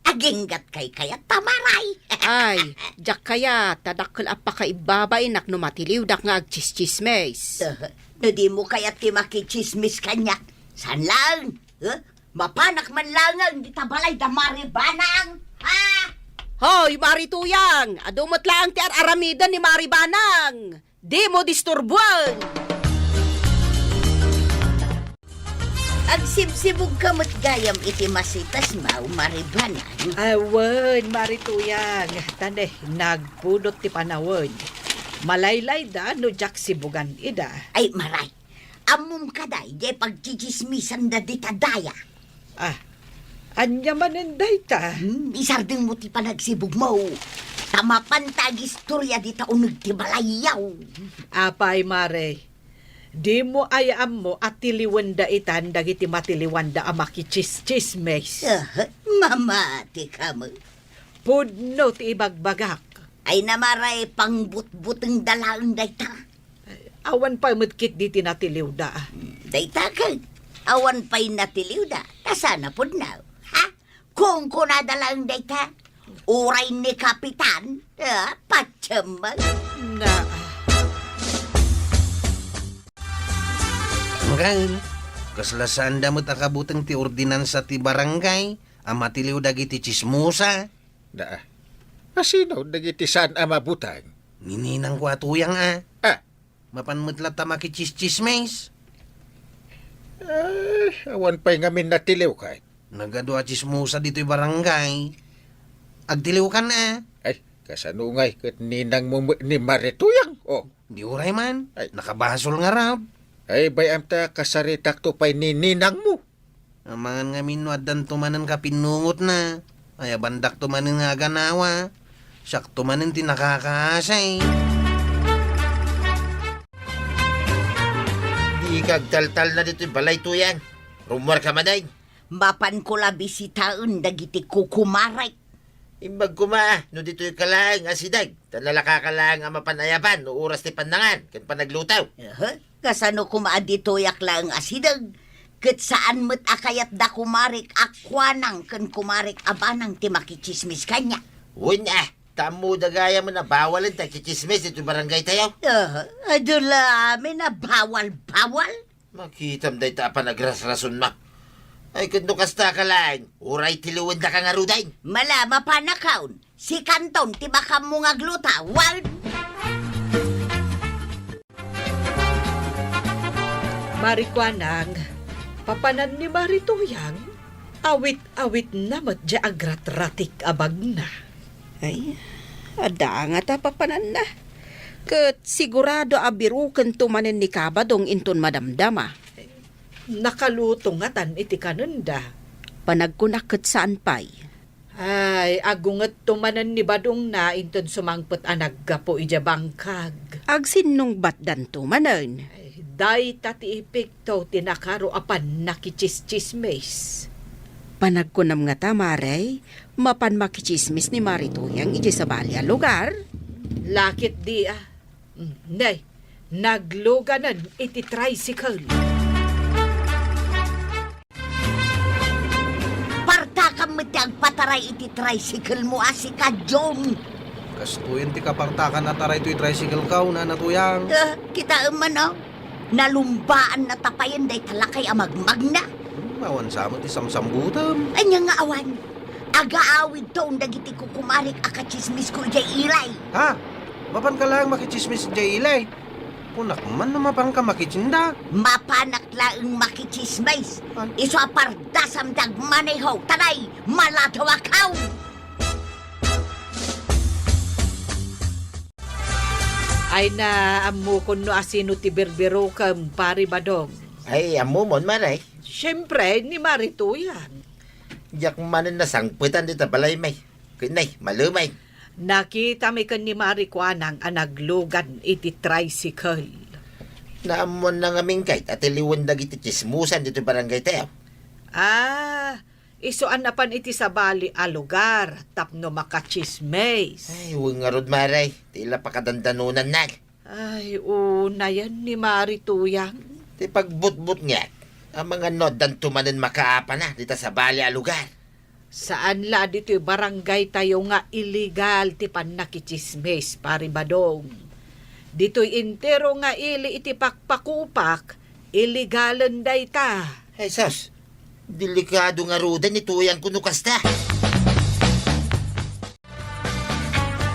B: aginggat kay kaya tamaray.
C: Ay, jak kaya tadakkel apakaibabay nak no matiliw dak nga ag chismes.
B: No di mo kaya ti makichismis kanya. San lang? Mapanak man lang ang di tabalay da maribanang. Ha?
C: Hoy, Marituyang! Adumot lang ti aramidan ni Maribanang! Di mo disturbuan!
B: Ang sibsibog kamot gayam iti masitas mau maribanang.
F: Awan, Marituyang. Tane, nagpudot ti panawon. Malaylay da, no jak sibugan ida.
B: Ay maray, amum kaday, di pagchichismisan da di tadaya.
F: Anya manenday ta.
B: Isarding mo ti panagsibog mo. Tamapan tag istorya di taunag ti balayaw.
F: Apay, Mare. Di mo ayam mo at tiliwanda itan dagiti matiliwanda ang makichis-chismes.
B: Mamati ka mo.
F: Pudno ti ibagbagak.
B: Ay namaray pang but-buteng dalaan dayta.
F: Awan pa mutkit di tinatiliw da.
B: Dayta ka. Awan pa'y natiliw da. Kasana pud na. Ha? Kung kunadalang dayta, uray ni Kapitan, patsyamag.
F: Na,
E: Hanggang, kaslasan damot akabutang ti ordinansa ti barangay, ang matiliw dagiti chismusa.
A: Na, asino dagiti saan ang mabutang?
E: Nininang ko atuyang Mapanmutla ta makichismes.
A: Awan pa'y ngamin natiliw kay.
E: Nagadwa chismusa dito'y barangay. Agtiliw ka na.
A: Ay, kasanungay kat ninang mo ni Marituyang. Oh,
E: Di uray man.
A: Ay.
E: Nakabasol nga rab.
A: ay bayam ta kasaritak to pa'y ni ninang mo.
E: Amangan nga minno addan tumanan ka pinungot na. Ay bandak tumanan nga ganawa. Siyak tumanan tinakakaasay.
G: Di kagtaltal na dito balay Tuyang. Rumor ka manay.
B: Mapan ko la bisitaon dagiti kukumaray.
G: Imbag kuma, no dito'y kalaang asidag. Tanalaka kalaang ang mapanayaban, no oras ti pandangan, kan panaglutaw.
B: Kasano kumaan dito yakla ang asidag. Kat saan mo't akayat da kumarik akwanang kan kumarik abanang ti makichismis kanya.
G: Uy na, tamo dagaya mo na bawalan tayo kichismis dito barangay tayo.
B: Adula amin na bawal-bawal.
G: Makitam day ta pa nagrasrason ma. Ay kendo kasta kalaang, uray tiluwan da ka nga rudain.
B: Malama pa na kaun. Si Kanton ti baka mo nga gluta. Wal...
F: Marikwanang, papanan ni Marituyang, awit-awit na madya agrat-ratik abag na.
C: Ay, ada nga ta papanan na. Kat sigurado abiruken tumanen ni Kabadong inton madamdama.
F: Nakalutong nga tan iti kananda.
C: Panagkunaket saan pay.
F: Ay, agungat tumanan ni Badong na inton sumangpot anaggapo ija bangkag.
C: Agsin nung batdan tumanen.
F: Ay, day tati ipikto tinakaro apan nakichischismes.
C: Panagkunam nga ta, Maray, mapan makichismis ni Marituyang iti sa balya lugar.
F: Lakit di ah. Nay, nagluganan iti tricycle.
B: Partakam mo ang pataray iti tricycle mo asi ka, John.
E: Kastuin ti kapartakan na taray to'y tricycle ka, una natuyang.
B: Kita man oh. Nalumbaan na tapayan day talakay amagmag na.
E: Mawan sa mo ti samsambutam.
B: Anya nga awan. Agaawid to ang dagiti kukumarik akachismis ko ijay ilay.
E: Ha? Mapan ka lang makichismis jay ilay. Kunak man na mapan ka makichinda.
B: Mapanak laang makichismis.
E: Ay.
B: Iso apardasam dag maneho. Tanay, malatawakaw.
F: Ay na amu kuno asino ti berbero kam pari Badong.
G: Ay, amo mon maray.
F: Siyempre, ni Marituyan.
G: Yak manan na sangputan dito balay may. Kinay, malumay.
F: Nakita mi kan ni Marikwanang anaglugan iti tricycle.
G: Naamon na nga mingkay at iliwan na iti chismusan dito barangay tayo.
F: Ah, isuan na pan iti sa bali a lugar, tapno makachismes.
G: Ay, huwag nga rod maray. Tila pa kadandanunan na.
F: Ay, una yan ni Marituyang.
G: Di pagbutbut nga, ang mga nodan tumanan makaapa na dito sa bali a lugar.
F: Saan la dito'y barangay tayo nga illegal ti panakichismes, pari Badong. Dito'y intero nga ili iti pakpakupak, illegalan day ta.
G: Ay, sos, delikado nga rudan ni tuyang kuno kasta.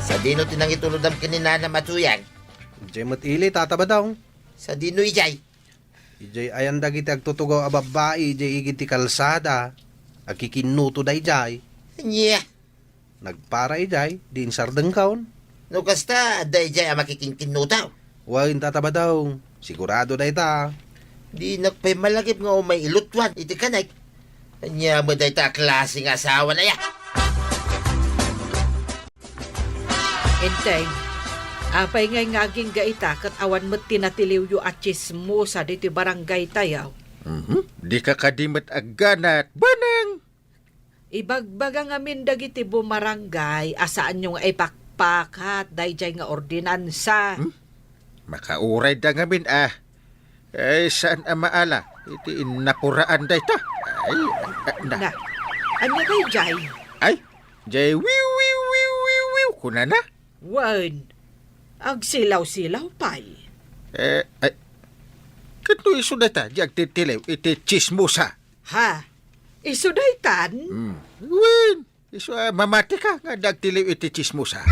G: Sa dino tinang itulodam kanina na matuyang,
E: Jay matili tataba daw.
G: sa dino ijay.
E: Ijay ayan dagiti agtutugaw a babae, ijay igiti kalsada. Agkikinuto da ijay.
G: Anya,
E: Nagpara ijay, din sardeng kaon.
G: no kasta, da ijay ang makikingkinutaw.
E: Wain tataba daw. Sigurado da ita.
G: Di nakpay malagip nga o may ilutwan, iti kanay. Anya mo da ita klaseng asawa na ya.
F: Enteng, apay ngay ngaging gaita kat awan mo't tinatiliw yu at chismosa dito'y barangay tayo.
A: Di ka kadimat agganat. Banang!
F: Ibagbaga nga min dagiti bumarangay, asaan yung ay pakpakat, dayjay nga ordinansa.
A: Makauray da ngamin Ay, saan ang maala? Iti inapuraan da ita. Ay,
F: Na, anya kay jay?
A: Ay, jay wiw. Kuna na?
F: Wan, agsilaw-silaw pay.
A: Ay, kato iso na ta, di agtitilaw, iti chismosa.
F: Ha? Isudaytan?
A: Win, iso mamati ka, nga dagtiliw iti chismosa.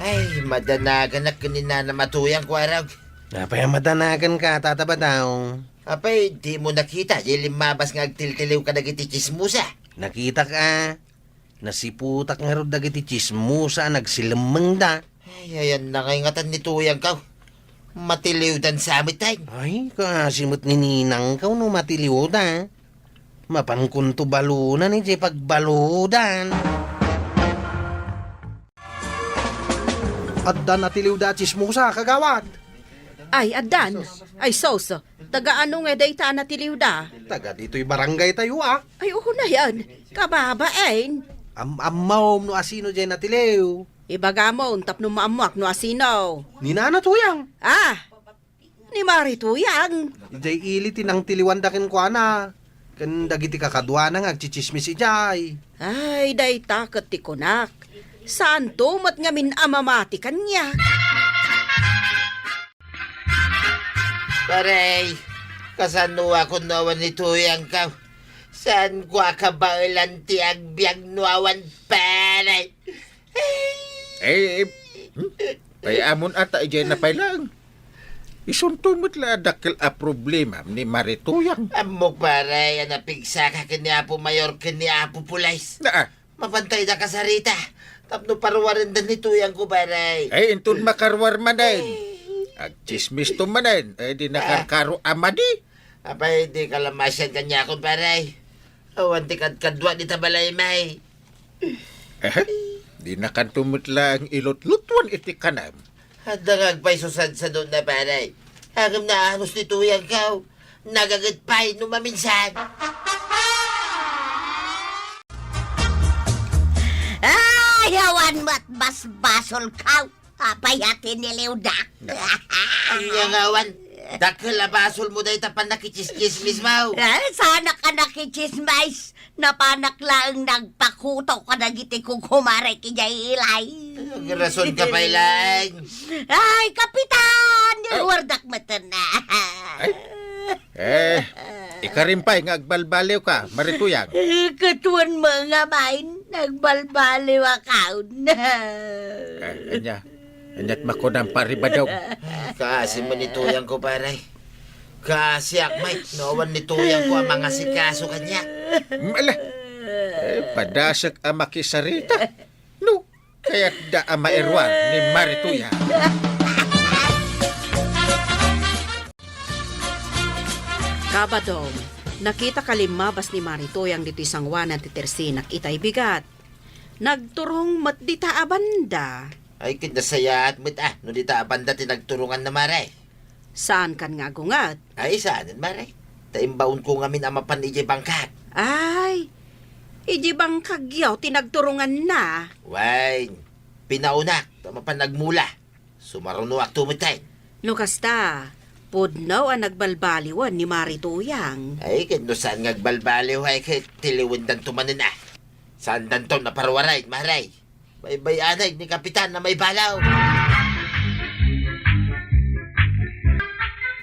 G: Ay, madanagan na kanina na matuyang ko araw.
E: Napaya madanagan ka, tataba daw.
G: Apay, di mo nakita, di limabas nga agtiltiliw ka nagiti chismusa.
E: Nakita ka. Nasiputak nga rod dagiti chismusa, nagsilamang da.
G: Ay, ayan na ngayngatan ni tuyang ka. Matiliw dan sa amit tayo.
E: Ay, kasimot ni Ninang ka, no matiliw da. Mapankunto balunan, iti pagbaludan. At dan natiliw da chismusa, kagawad.
C: Ay, adan. Ay, sos. Taga ano nga dayta na tiliw da?
E: Taga dito'y barangay tayo
C: Ay, oo na yan. Kababain.
E: Amaw no asino dyan natiliw.
C: Ibaga mo, untap no maamuak no asino.
E: Ni nana tuyang.
C: Ah, ni Marituyang.
E: Ijay ili tinang tiliwan dakin kwa na. Kan dagiti kakadwa na nga, chichismis ijay.
C: Ay, dayta katikunak. Saan to mat nga min amamati kanya?
G: Paray, kasano ako nawan ni Tuyang ka? Saan ko akabailan ti agbyag nuawan paray?
A: Ay amon ata ijay na pailang. Isuntumot la dakil a problema ni Marituyang.
G: Amok paray, anapigsa ka kini Apo Mayor kini Apo Pulays.
A: Na,
G: Mapantay na kasarita. Tapno parwarin din ni Tuyang ko paray.
A: ay intun makarwar manen. Ag chismis to manen. Ay di nakarkaro amadi.
G: Apay, di kalamasyan kanya akong paray. Awan ti kadkadwa ni tabalay may.
A: Di nakantumot lang ilot-lutwan iti kanam.
G: Hadangag pa'y susad sa doon na paray. Hagam na anos ni Tuyang ka. Nagagad pa'y numaminsan.
B: Ay, awan mo't basbasol ka. Papayatin ni Leuda.
G: Ang awan. Dakil abasol mo dahi tapan nakichismis mo.
B: Sana ka nakichismais. Napanak lang nagpakuto ka na giti kong kumare kijay ilay.
G: Ang rason ka pa ilang.
B: Ay, Kapitan! Nilwardak mata na.
A: Ikarimpay nga agbalbaliw ka, Marituyang.
B: Katuan mga main, nagbalbaliw akaw na.
A: Anyat makunang paribadaw.
G: Kasi mo ni Tuyang ko paray. Kasi akmay, nawan ni Tuyang ko ang mga sikaso kanya.
A: Mala, padasak ang makisarita. No, kaya't da ang mairwan ni Marituyang.
C: Kabadong, nakita kalimabas ni Marituyang dito sangwanan ti Tersinak itay bigat. Nagturong mat dita abanda.
G: Ay, kinasaya at mit no di ta banda tinagturungan na maray.
C: Saan kan nga gungat?
G: Ay, saanin maray. Taimbaon ko ngamin ang mapan ijay bangkat.
C: Ay, iji bang kagyaw tinagturungan na.
G: Wine, pinaunak, tamapan nagmula. Sumarunuak tumitay.
C: Nukasta, pudnaw ang nagbalbaliwan ni Marituyang.
G: Ay, kendo saan ngagbalbaliw ay kay tiliwin dan tumanin ah. Saan dan to naparwaray, maray. May anay ni Kapitan na may balaw.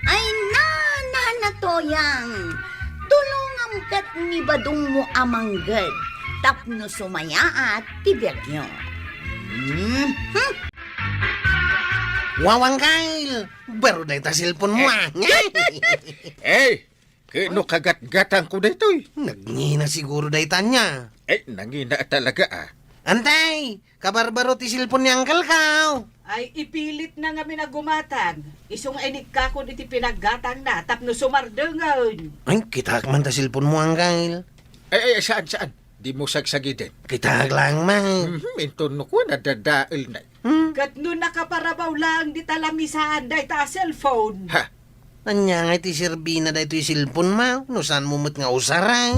B: Ay, nanatoyang. Tulungan kat ni badong mo amanggad. Tapno sumaya at tibiyag nyo.
E: Wawang kail. Baro na ita cellphone mo
A: Kino kagat-gatang ko dito'y.
E: Nagngina siguro da niya.
A: Nangina talaga
E: Antay, kabarbaro ti cellphone ni Uncle Kaw.
F: Ay, ipilit na nga minagumatan. Isong inig ka kung iti pinaggatang na, tapno sumardengon.
E: Ay, kitak man ta cellphone mo, Uncle.
A: Saan? Di mo sagsagidin.
E: Kitak lang man.
A: Intun ko na dadail na.
F: Kat no nakaparabaw lang di talamisahan dahi ta cellphone.
A: Ha?
E: Anya nga iti sirbina da ito yung cellphone mo. No saan mo nga usaray.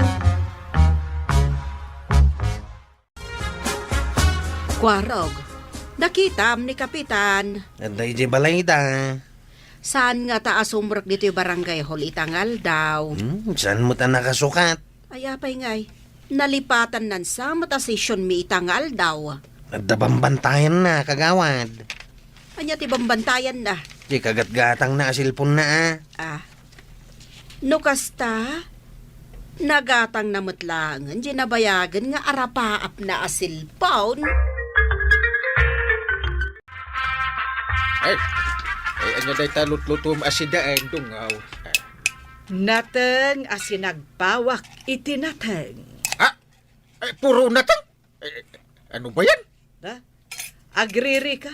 C: Kwarog, nakitam ni Kapitan.
E: Aday di balay da.
C: Saan nga ta asumrek dito yung barangay hall itangal daw.
E: Saan mo ta nakasukat?
C: Ay, apay ngay. Nalipatan nan sa matasisyon mi itangal daw.
E: At dabambantayan na, kagawad.
C: Anya ti bambantayan na.
E: Di kagat-gatang na cellphone na
C: No kasta, nagatang na matlangan, di nabayagan nga arapaap na asilpaon.
A: Ano dahi talot-lutom asidain dungaw.
F: Nateng asinagpawak itinateng.
A: Puro natang? Ano ba yan?
F: Agriri ka?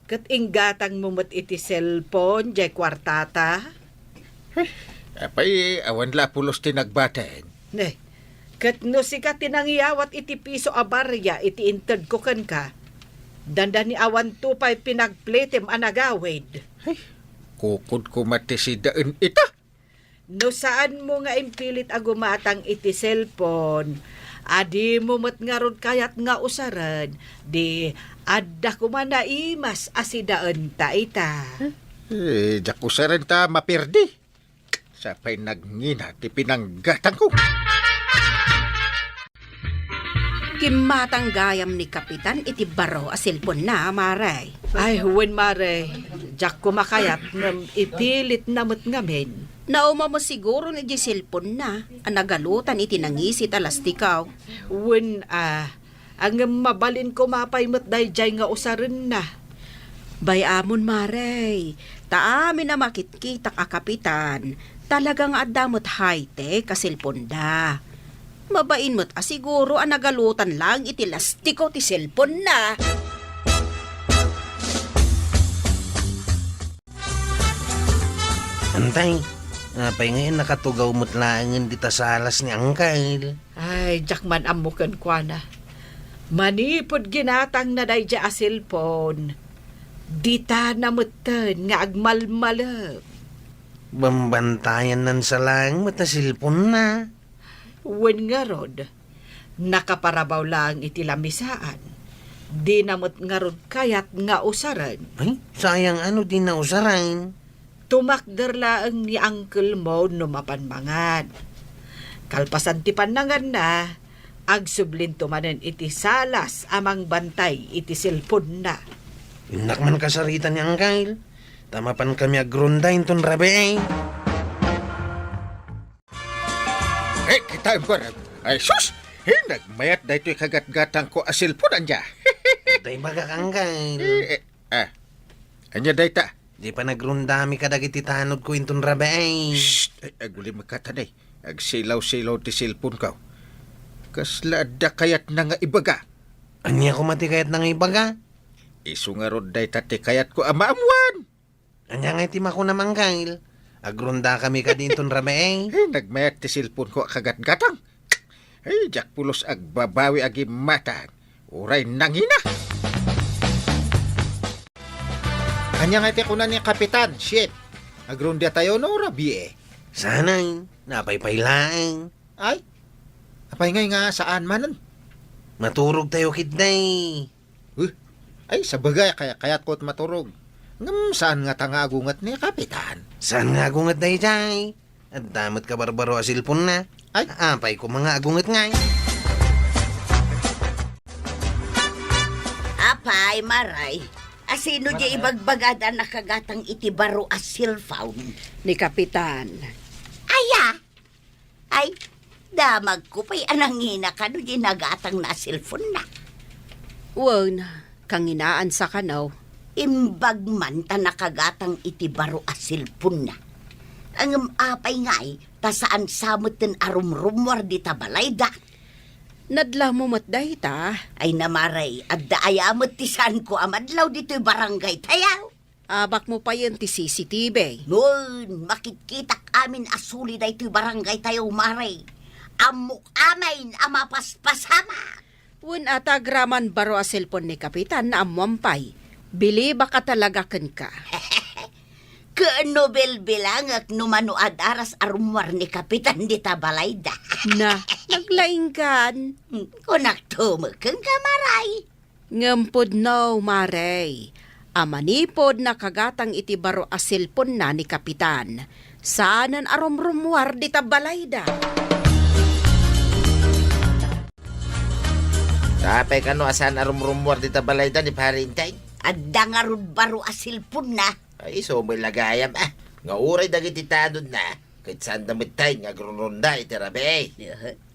F: Kat inggatang mumot iti cellphone, jay kwartata.
A: Apay, awan la pulos tinagbaten.
F: Ne, kat no sika tinangyawat iti piso a barya iti inted ko ka. Dandan ni awan tupay pinagplitim anagawid.
A: Kukod ko mati si daan ita.
F: No saan mo nga impilit agumatang iti cellphone, adi mo mat nga rod kayat nga usaran, di adda ko man na imas asidaan ta ita.
A: Diyak usaran ta mapirdi. Sapay nagngina ti pinanggatang ko.
C: Kimatang gayam ni Kapitan iti baro a cellphone na, Maray.
F: Ay, huwen mare, jak ko makayat ngam ipilit namot ngamin.
C: Nauma mo siguro ni di cellphone na, ang nagalutan iti nangisit alas tikaw.
F: Huwen ang mabalin ko mapaymot day jay nga usaran na.
C: Bayamon, Maray, taamin na makitkitak a Kapitan, talagang adamot high-tech a cellphone da. Mabain mo't asiguro ang nagalutan lang iti lastiko ti cellphone na.
E: Antay, napay ngayon nakatugaw mo't laangan dita sa alas ni Angkal.
F: Ay, jakman amukan kwa na. Manipod ginatang na day a cellphone. Dita namutan nga agmalmalab.
E: Bambantayan nan sa lang mo't na silpon na.
F: Wen nga rod, nakaparabaw lang iti lamisaan. Di namot nga rod kayat nga usaran.
E: Ay, sayang ano din na usaran.
F: Tumakder laang ni Uncle Mo no mapanmangan. Kalpasan ti panangan na, agsublin tumanen iti salas amang bantay iti cellphone na.
E: Inak man kasaritan ni Angkal. Tamapan kami agrondain ton rabe eh.
A: Kita ko rin. Ay, sus! Nagmayat da ito'y kagat-gatang ko asilpon anja.
E: Day baga Angkal.
A: Anya da ita.
E: Di pa nagrundami kadag iti tanod ko inton rabe eh.
A: Shh! Aguli magkatanay. Agsilaw-silaw ti silpon ka. Kasla da kayat na nga ibaga.
E: Anya ko matikayat na nga ibaga.
A: Isu nga rod da ita ti kayat ko amaamuan.
E: Anya nga itima ko naman Angkal. Agrunda kami ka din ton rabe eh.
A: Nagmayat ti silpon ko kagat-gatang. Jak pulos agbabawi agi matang. Uray nangina.
D: Kanya nga iti kunan ni Kapitan, shit. Agrundia tayo no, rabi eh.
E: Sanay, napaypaylaang.
D: Ay, apay nga saan manan?
E: Maturog tayo kitday.
D: Ay, sa bagay, kayat ko't maturog. Ngam, saan nga tanga agungat ni Kapitan?
E: Saan nga agungat day jay? At damot ka barbaro asilpon na.
D: Ay.
E: Apay ko mga agungat ngay.
B: Apay, Maray. Asino di ibagbagada nakagatang iti baro a cellphone?
C: Ni Kapitan.
B: Aya! Ay, damag ko pa'y anangina ka no di nagatang na cellphone na.
C: Wan, kanginaan sa kanaw.
B: Imbag man ta nakagatang iti baro a cellphone na. Ang apay nga'y, ta saan samot ten arumrumwar di tabalayda.
C: Nadla mo matday ta.
B: Ay namaray, at daayamot tisan ko amadlaw dito'y barangay tayaw.
C: Abak mo pa yun ti CCTV.
B: Noon, makikita amin asuli da ito'y barangay tayaw, maray. Amok amain, amapaspasama.
C: Wan atagraman baro a cellphone ni Kapitan na amuampay. Bili baka talaga ken ka.
B: Ka-Nobel bilang at numanoad aras arumwar ni Kapitan di tabalayda.
C: Na, naglainggan.
B: Kunak tumukang kamaray.
C: Ngampod no, Maray. Amanipod na kagatang iti baro a cellphone na ni Kapitan. Saanan arumrumwar di tabalayda.
G: Sapay ka no, asan arumrumwar di tabalayda ni Parintay?
B: At dangarud baro asilpon na.
G: Ay, so may lagayam Nga uray dagiti tanod na. Kahit saan damit tayo nga grununda iti rabe.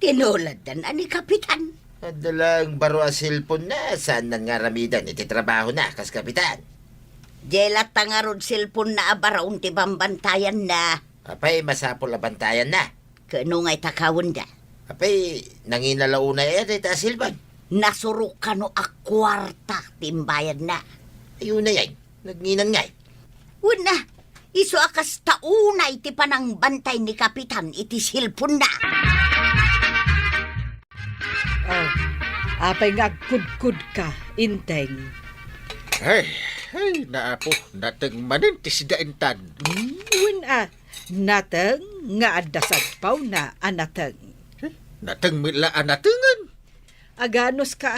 B: Tinulad na ni Kapitan.
G: Adalang baro a cellphone na. Saan nan nga ramidan iti trabaho na, kas Kapitan?
B: Jela tangarod cellphone na abaraon ti bambantayan na.
G: Apay, masapol na bantayan na.
B: Kano nga'y takawon da.
G: Apay, nanginalauna ita silban.
B: Nasurok ka no a kwarta timbayan na.
G: Ayun na yan. Nagninan ngay.
B: Una, iso akas tauna iti panang bantay ni Kapitan iti silpon na.
F: Apay nga kudkud ka, inteng.
A: Ay, Hey, naapo, nateng manin tisdaintan.
F: Win nateng nga adasag paw na anateng.
A: Nateng mila anatengan.
F: Aganos ka,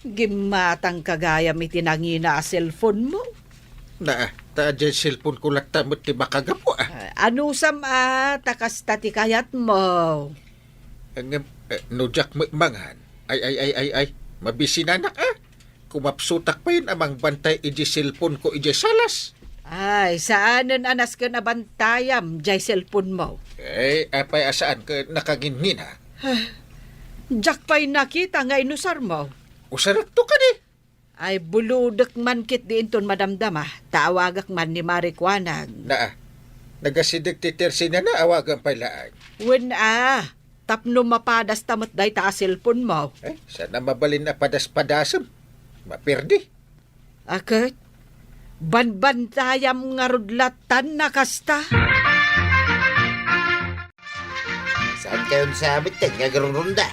F: gimatang kagaya mi tinangina a cellphone mo.
A: Na, ta dyan cellphone ko latamot ti makagapo
F: Anusam takas tati kayat mo.
A: Nujak mangan. Ay, mabisinanak Kumapsutak pa yun amang bantay iji cellphone ko iji salas.
F: Ay, saanan anas ka na bantayam jay cellphone mo?
A: Apay asaan ka nakaginin
F: Jak pa'y nakita nga inusar mo.
A: Usarat to ka di.
F: Ay, buludak man kit di inton madamdama. Taawagak man ni Marikwanag.
A: Nagasidig ti Tersina na awagan pailaan.
F: Wen tapno mapadas tamat day ta cellphone mo.
A: Sana mabalin na padas-padasam. Mapirdi.
F: Akit, banbantayam nga rudlatan na kasta.
G: Saan kayo sa amit nga garunrunda?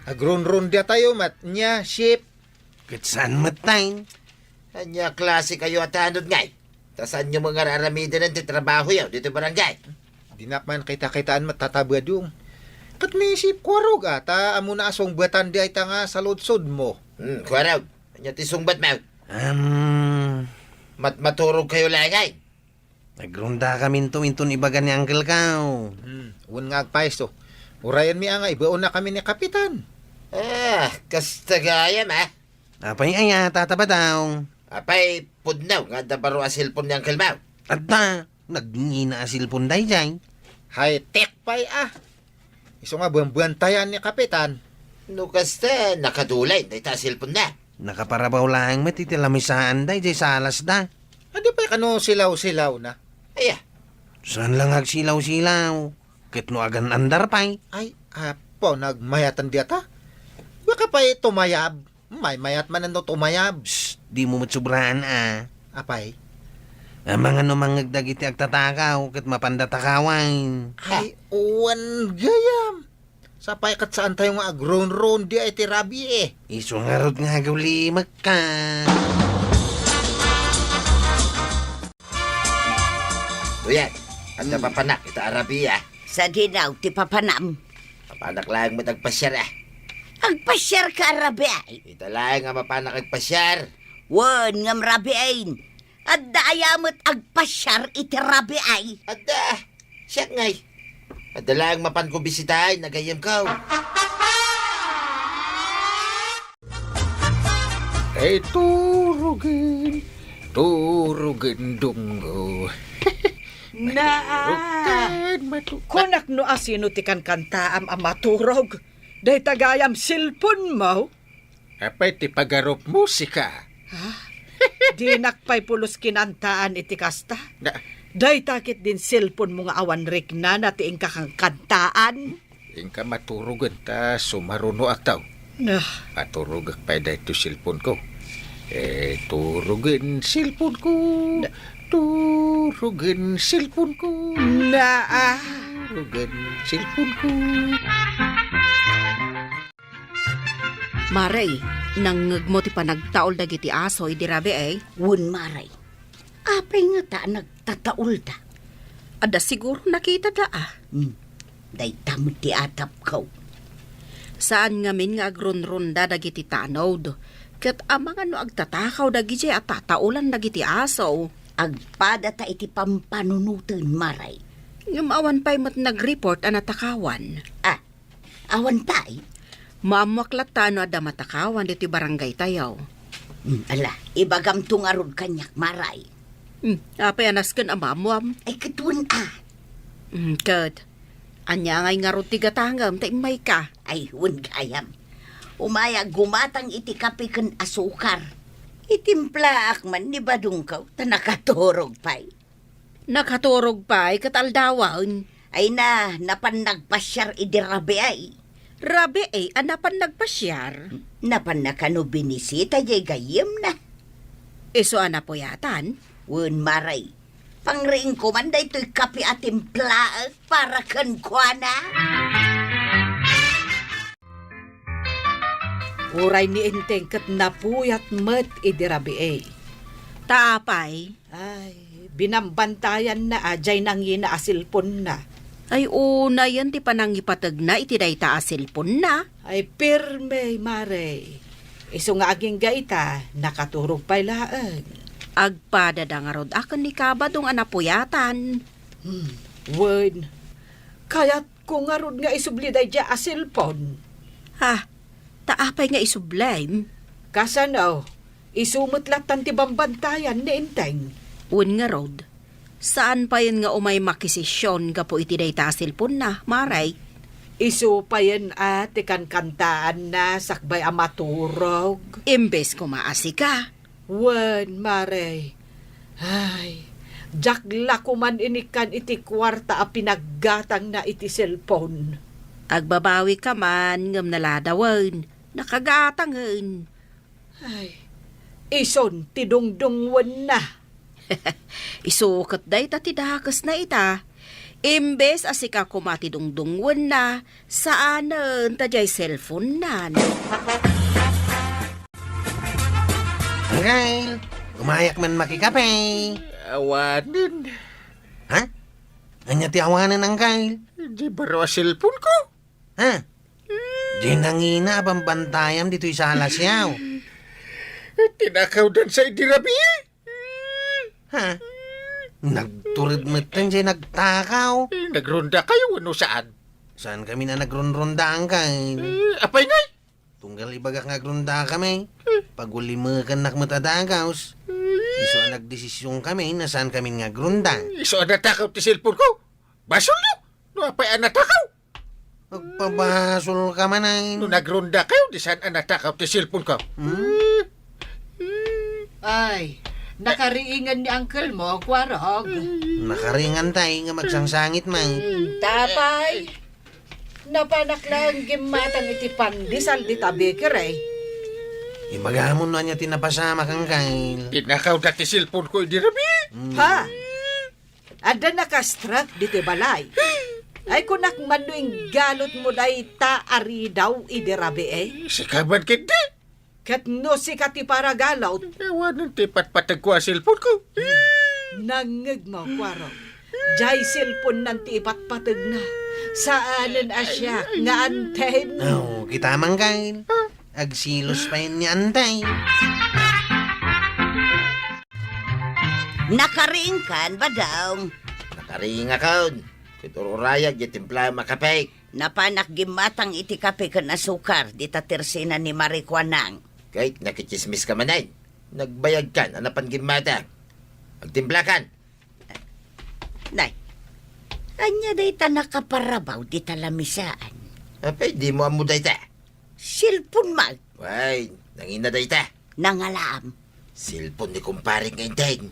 D: Agron-ronda tayo, mat niya, ship.
E: Katsan matay.
G: Anya klase kayo at anod ngay? Tasan nyo mga raramidan ng titrabaho yaw dito barangay?
D: Di nakman kita-kitaan matatabad yung. Kat may ship kwarog ta amo na asong batan di ay nga sa lodsod mo.
G: Kwaraw. Anya tisungbat mo? Maturog kayo langay.
E: Nagrunda kami inton ibagan ni Uncle Kao.
D: Un nga agpais to. Urayan mi nga, ibaon na kami ni Kapitan.
G: Kastagayam
E: Apay ay tataba daw.
G: Apay, pudnaw nga dabaro asilpon niyang kalmaw.
E: At nagngina asilpon day jay.
D: High-tech pa'y Iso nga buwan-buwantayan ni Kapitan.
G: No kasta, nakadulay, day ta asilpon na.
E: Nakaparabaw lang matitilamisaan day jay salas da.
D: Adi pa'y kano silaw-silaw na.
G: Aya,
E: Saan lang agsilaw-silaw? Ket no agan andar pay.
D: Ay, apo, nagmayatan diya ta. Baka pa'y tumayab. May mayat man ano tumayab.
E: Di mo matsubraan
D: Apay.
E: Ang mga numangagdag iti agtatakaw ket mapandatakawan.
D: Ay, uwan gayam. Sapay kat saan tayo nga agron-ron di ay tirabi
E: Iso nga rod nga gawli magka.
G: tuyan, at napapanak, ita Arabia.
B: Sa dinaw, ti papanam.
G: Mapanak lang mo tagpasyar
B: Agpasyar ka, Rabiay.
G: Ita lang nga mapanak agpasyar.
B: Wan ngam Rabiain. At dayamot agpasyar iti Rabiay.
G: Adda, siya ngay. Adda lang mapan ko bisitahin, nagayam ka.
A: Turugin dunggo.
F: Kunak no asino tikan kantaam amaturog. Day tagayam cellphone mo.
A: Apay ti pagarop musika.
F: Di nakpay pulos kinantaan iti kasta.
A: Na,
F: Day takit din cellphone mo nga awan rik na tiing kakang kantaan.
A: ingka maturugan ta sumaruno aktaw. Maturugak pa day to cellphone ko. Turugin cellphone ko. Turugin cellphone ko. Turugin cellphone ko.
C: Maray, nangag mo ti panagtaol dagiti asoy di rabi
B: Wan maray. Apay nga ta nagtataul ta.
C: Ada siguro nakita da
B: Day tamot ti atap ko.
C: Saan ngamin nga agronronda dagiti tanod. Ket amang ano agtatakaw dagiti at tataulan dagiti aso.
B: Agpada ta iti pampanunutan maray.
C: Ngumawan pa'y mat nag-report ang natakawan.
B: Awan tay.
C: Maamuaklat tano ada matakawan dito barangay tayaw.
B: Ala, ibagam tungarod kanyak maray.
C: Apay anasken amamuam.
B: Ay katuan
C: Kat, anya ngay nga ti gatangam, taimay ka.
B: Ay, wan gayam. Umaya gumatang iti kape ken asukar. Itimpla akman ni badungkaw ta nakaturog pay.
C: Nakaturog pa'y kataldawan.
B: Ay napan nagpasyar idi rabi ay.
C: Rabi anapan nagpasyar.
B: Napan nakano binisita jay gayem na.
C: Iso ana po yatan.
B: Wan maray. Pangring ko man da ito'y kape at timpla para kan kuana.
F: Uray ni Inteng kat napuyat met idi rabi
C: Taapay.
F: Ay, binambantayan na ajay nang inaasilpon na.
C: Ay una yan ti panangipatag na iti dayta asilpon na.
F: Ay, pirme, Mare. Iso nga aging gaita, nakaturog pa'y laang.
C: Agpadada nga rod akan ni kabadong anapuyatan.
F: Wen, kaya't kung nga rod nga isubliday dya asilpon.
C: Ha, taapay nga isublime.
F: Kasano, isumutlatan ti bambantayan ni Inteng.
C: Un nga rod. Saan pa yan nga umay makisisyon ka po iti dayta asilpon na, Maray?
F: Isu pa yan ti kantaan na sakbay amaturog.
C: Imbes kumaasi ka.
F: Wen, Mare. Ay, jakla ko man inikan iti kwarta a pinaggatang na iti cellphone.
C: Agbabawi ka man ngam naladawan. Nakagatangan.
F: Ay, ison tidungdungwan na.
C: Isukat day tatidakas na ita. Imbes asika kumatidungdungwan na, saanan tajay cellphone nan.
E: Kyle, umayak man makikape.
A: Awanin.
E: Ha? Anya ti awanan ang Kyle?
A: Di baro cellphone ko.
E: Ha? Di nangina bambantayan dito'y sa alasyaw.
A: Tinakaw dan sa idirabi.
E: Ha? Nagturid mo tan siya nagtakaw.
A: Nagronda kayo ano saan?
E: Saan kami na nagronronda ang Kyle?
A: Apay ngay?
E: Tunggal ibagak nagronda kami. Paguli mo kan nakmatadagaws. Iso ang nagdesisyon kami na saan kami nagronda.
A: Iso ang natakaw ti cellphone ko. Basol nyo. No apay ang natakaw.
E: Magpabasol ka man ay.
A: No nagronda kayo, di saan ang natakaw ti cellphone ko.
F: Ay, nakariingan ni uncle mo, kwarog.
E: Nakaringan tayo nga magsangsangit man.
F: Tapay, napanak lang gimatang iti pandisal di tabi kiray.
E: Ibagamon na niya tinapasama kang Kyle.
A: Tinakaw na ti cellphone ko idirabi.
F: Ha? Ada nakastrak di ti balay. Ay kunak manuing galot mo day taari daw idirabi eh.
A: Sikaban kiti.
F: Kat no si kati para galaw,
A: Ewan ti patpatag ko ang cellphone ko.
F: nangag mo kwarog. Jay silpon nanti ipatpatag na. Saanan asya nga anten.
E: Oh, kita man Kyle. Agsilos pa yun ni Antay.
B: Nakaringkan ba daw?
G: Nakaringa kaon. Kitururayag, yatimpla makapay.
B: Napanak gimatang iti kape kan asukar di tatersina ni Marikwanang.
G: Kahit nakichismis ka manay. Nagbayag kan, anapan gimata. Agtimpla kan.
B: Nay, anya day ta nakaparabaw di talamisaan.
G: Apay, di mo amuday ta.
B: Silpon mal,
G: Way, nangina day ta.
B: nangalaam.
G: Silpon ni kumparing ngayon teng.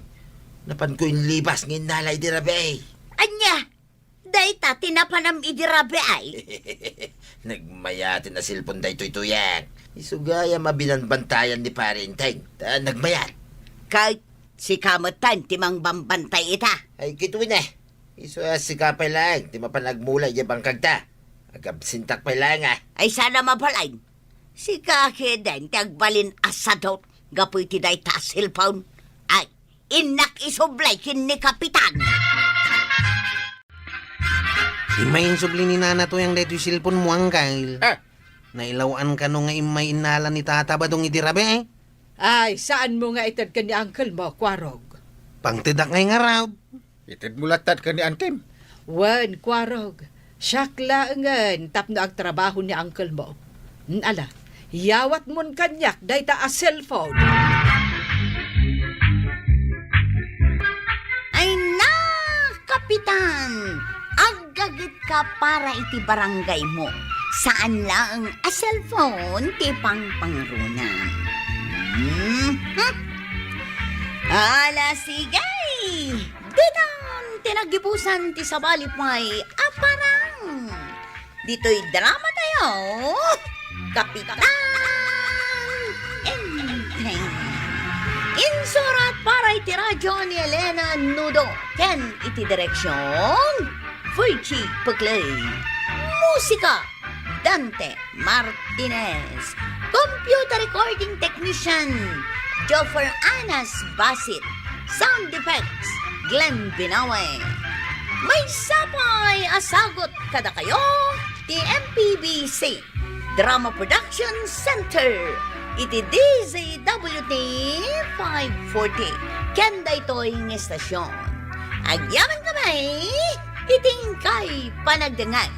G: Napan ko yung libas ngayon nalay di rabe.
B: Anya, day ta tinapanam idirabe ay.
G: Nagmayatin na silpon day tuytuyan. Isugaya mabinanbantayan ni parinteng. Nagmayat.
B: Kahit si kamatan timang bambantay ita.
G: Ay kituin na. Iso si kapay lang. Di mapanagmulay yung bangkag ta. Agab sintak pa lang ah.
B: Ay sana mapalain. Si kakeden tagbalin asadot. Gapoy ti day ta silpon. Ay, inak isublay kin ni kapitan.
E: Imayin subli ni Nana to yung dito silpon mo ang Kyle.
A: Ah,
E: Nailawaan ka nung nga imay inala ni Tata ba dong idirabe eh?
F: Ay, saan mo nga itad ka ni uncle mo, kwarog?
E: Pangtidak ngay nga raw.
A: itid mulatad ka ni Antem.
F: Wan, kwarog. Syakla ngan, tapno ang trabaho ni uncle mo. Ala, yawat mon kanyak, day ta a cellphone.
B: Ay na, kapitan! Aggagit ka para iti barangay mo. Saan lang a cellphone ti pangpangrunan? Ala sigay! Dinan, tinagibusan ti sabalip may aparang. Dito'y drama tayo. Kapitan Enteng. Insurat para iti radyo ni Elena Nudo. Ken iti direksyon Fuichi Puglay. Musika Dante Martinez. Computer recording technician Videographer Anas Basit. Sound effects, Glenn Binawe. May sapay asagot kada kayo, ti MPBC, Drama Production Center. Iti DZWT 540. Kenda ito'y ng estasyon. Agyaman kamay, iting kay panagdangan.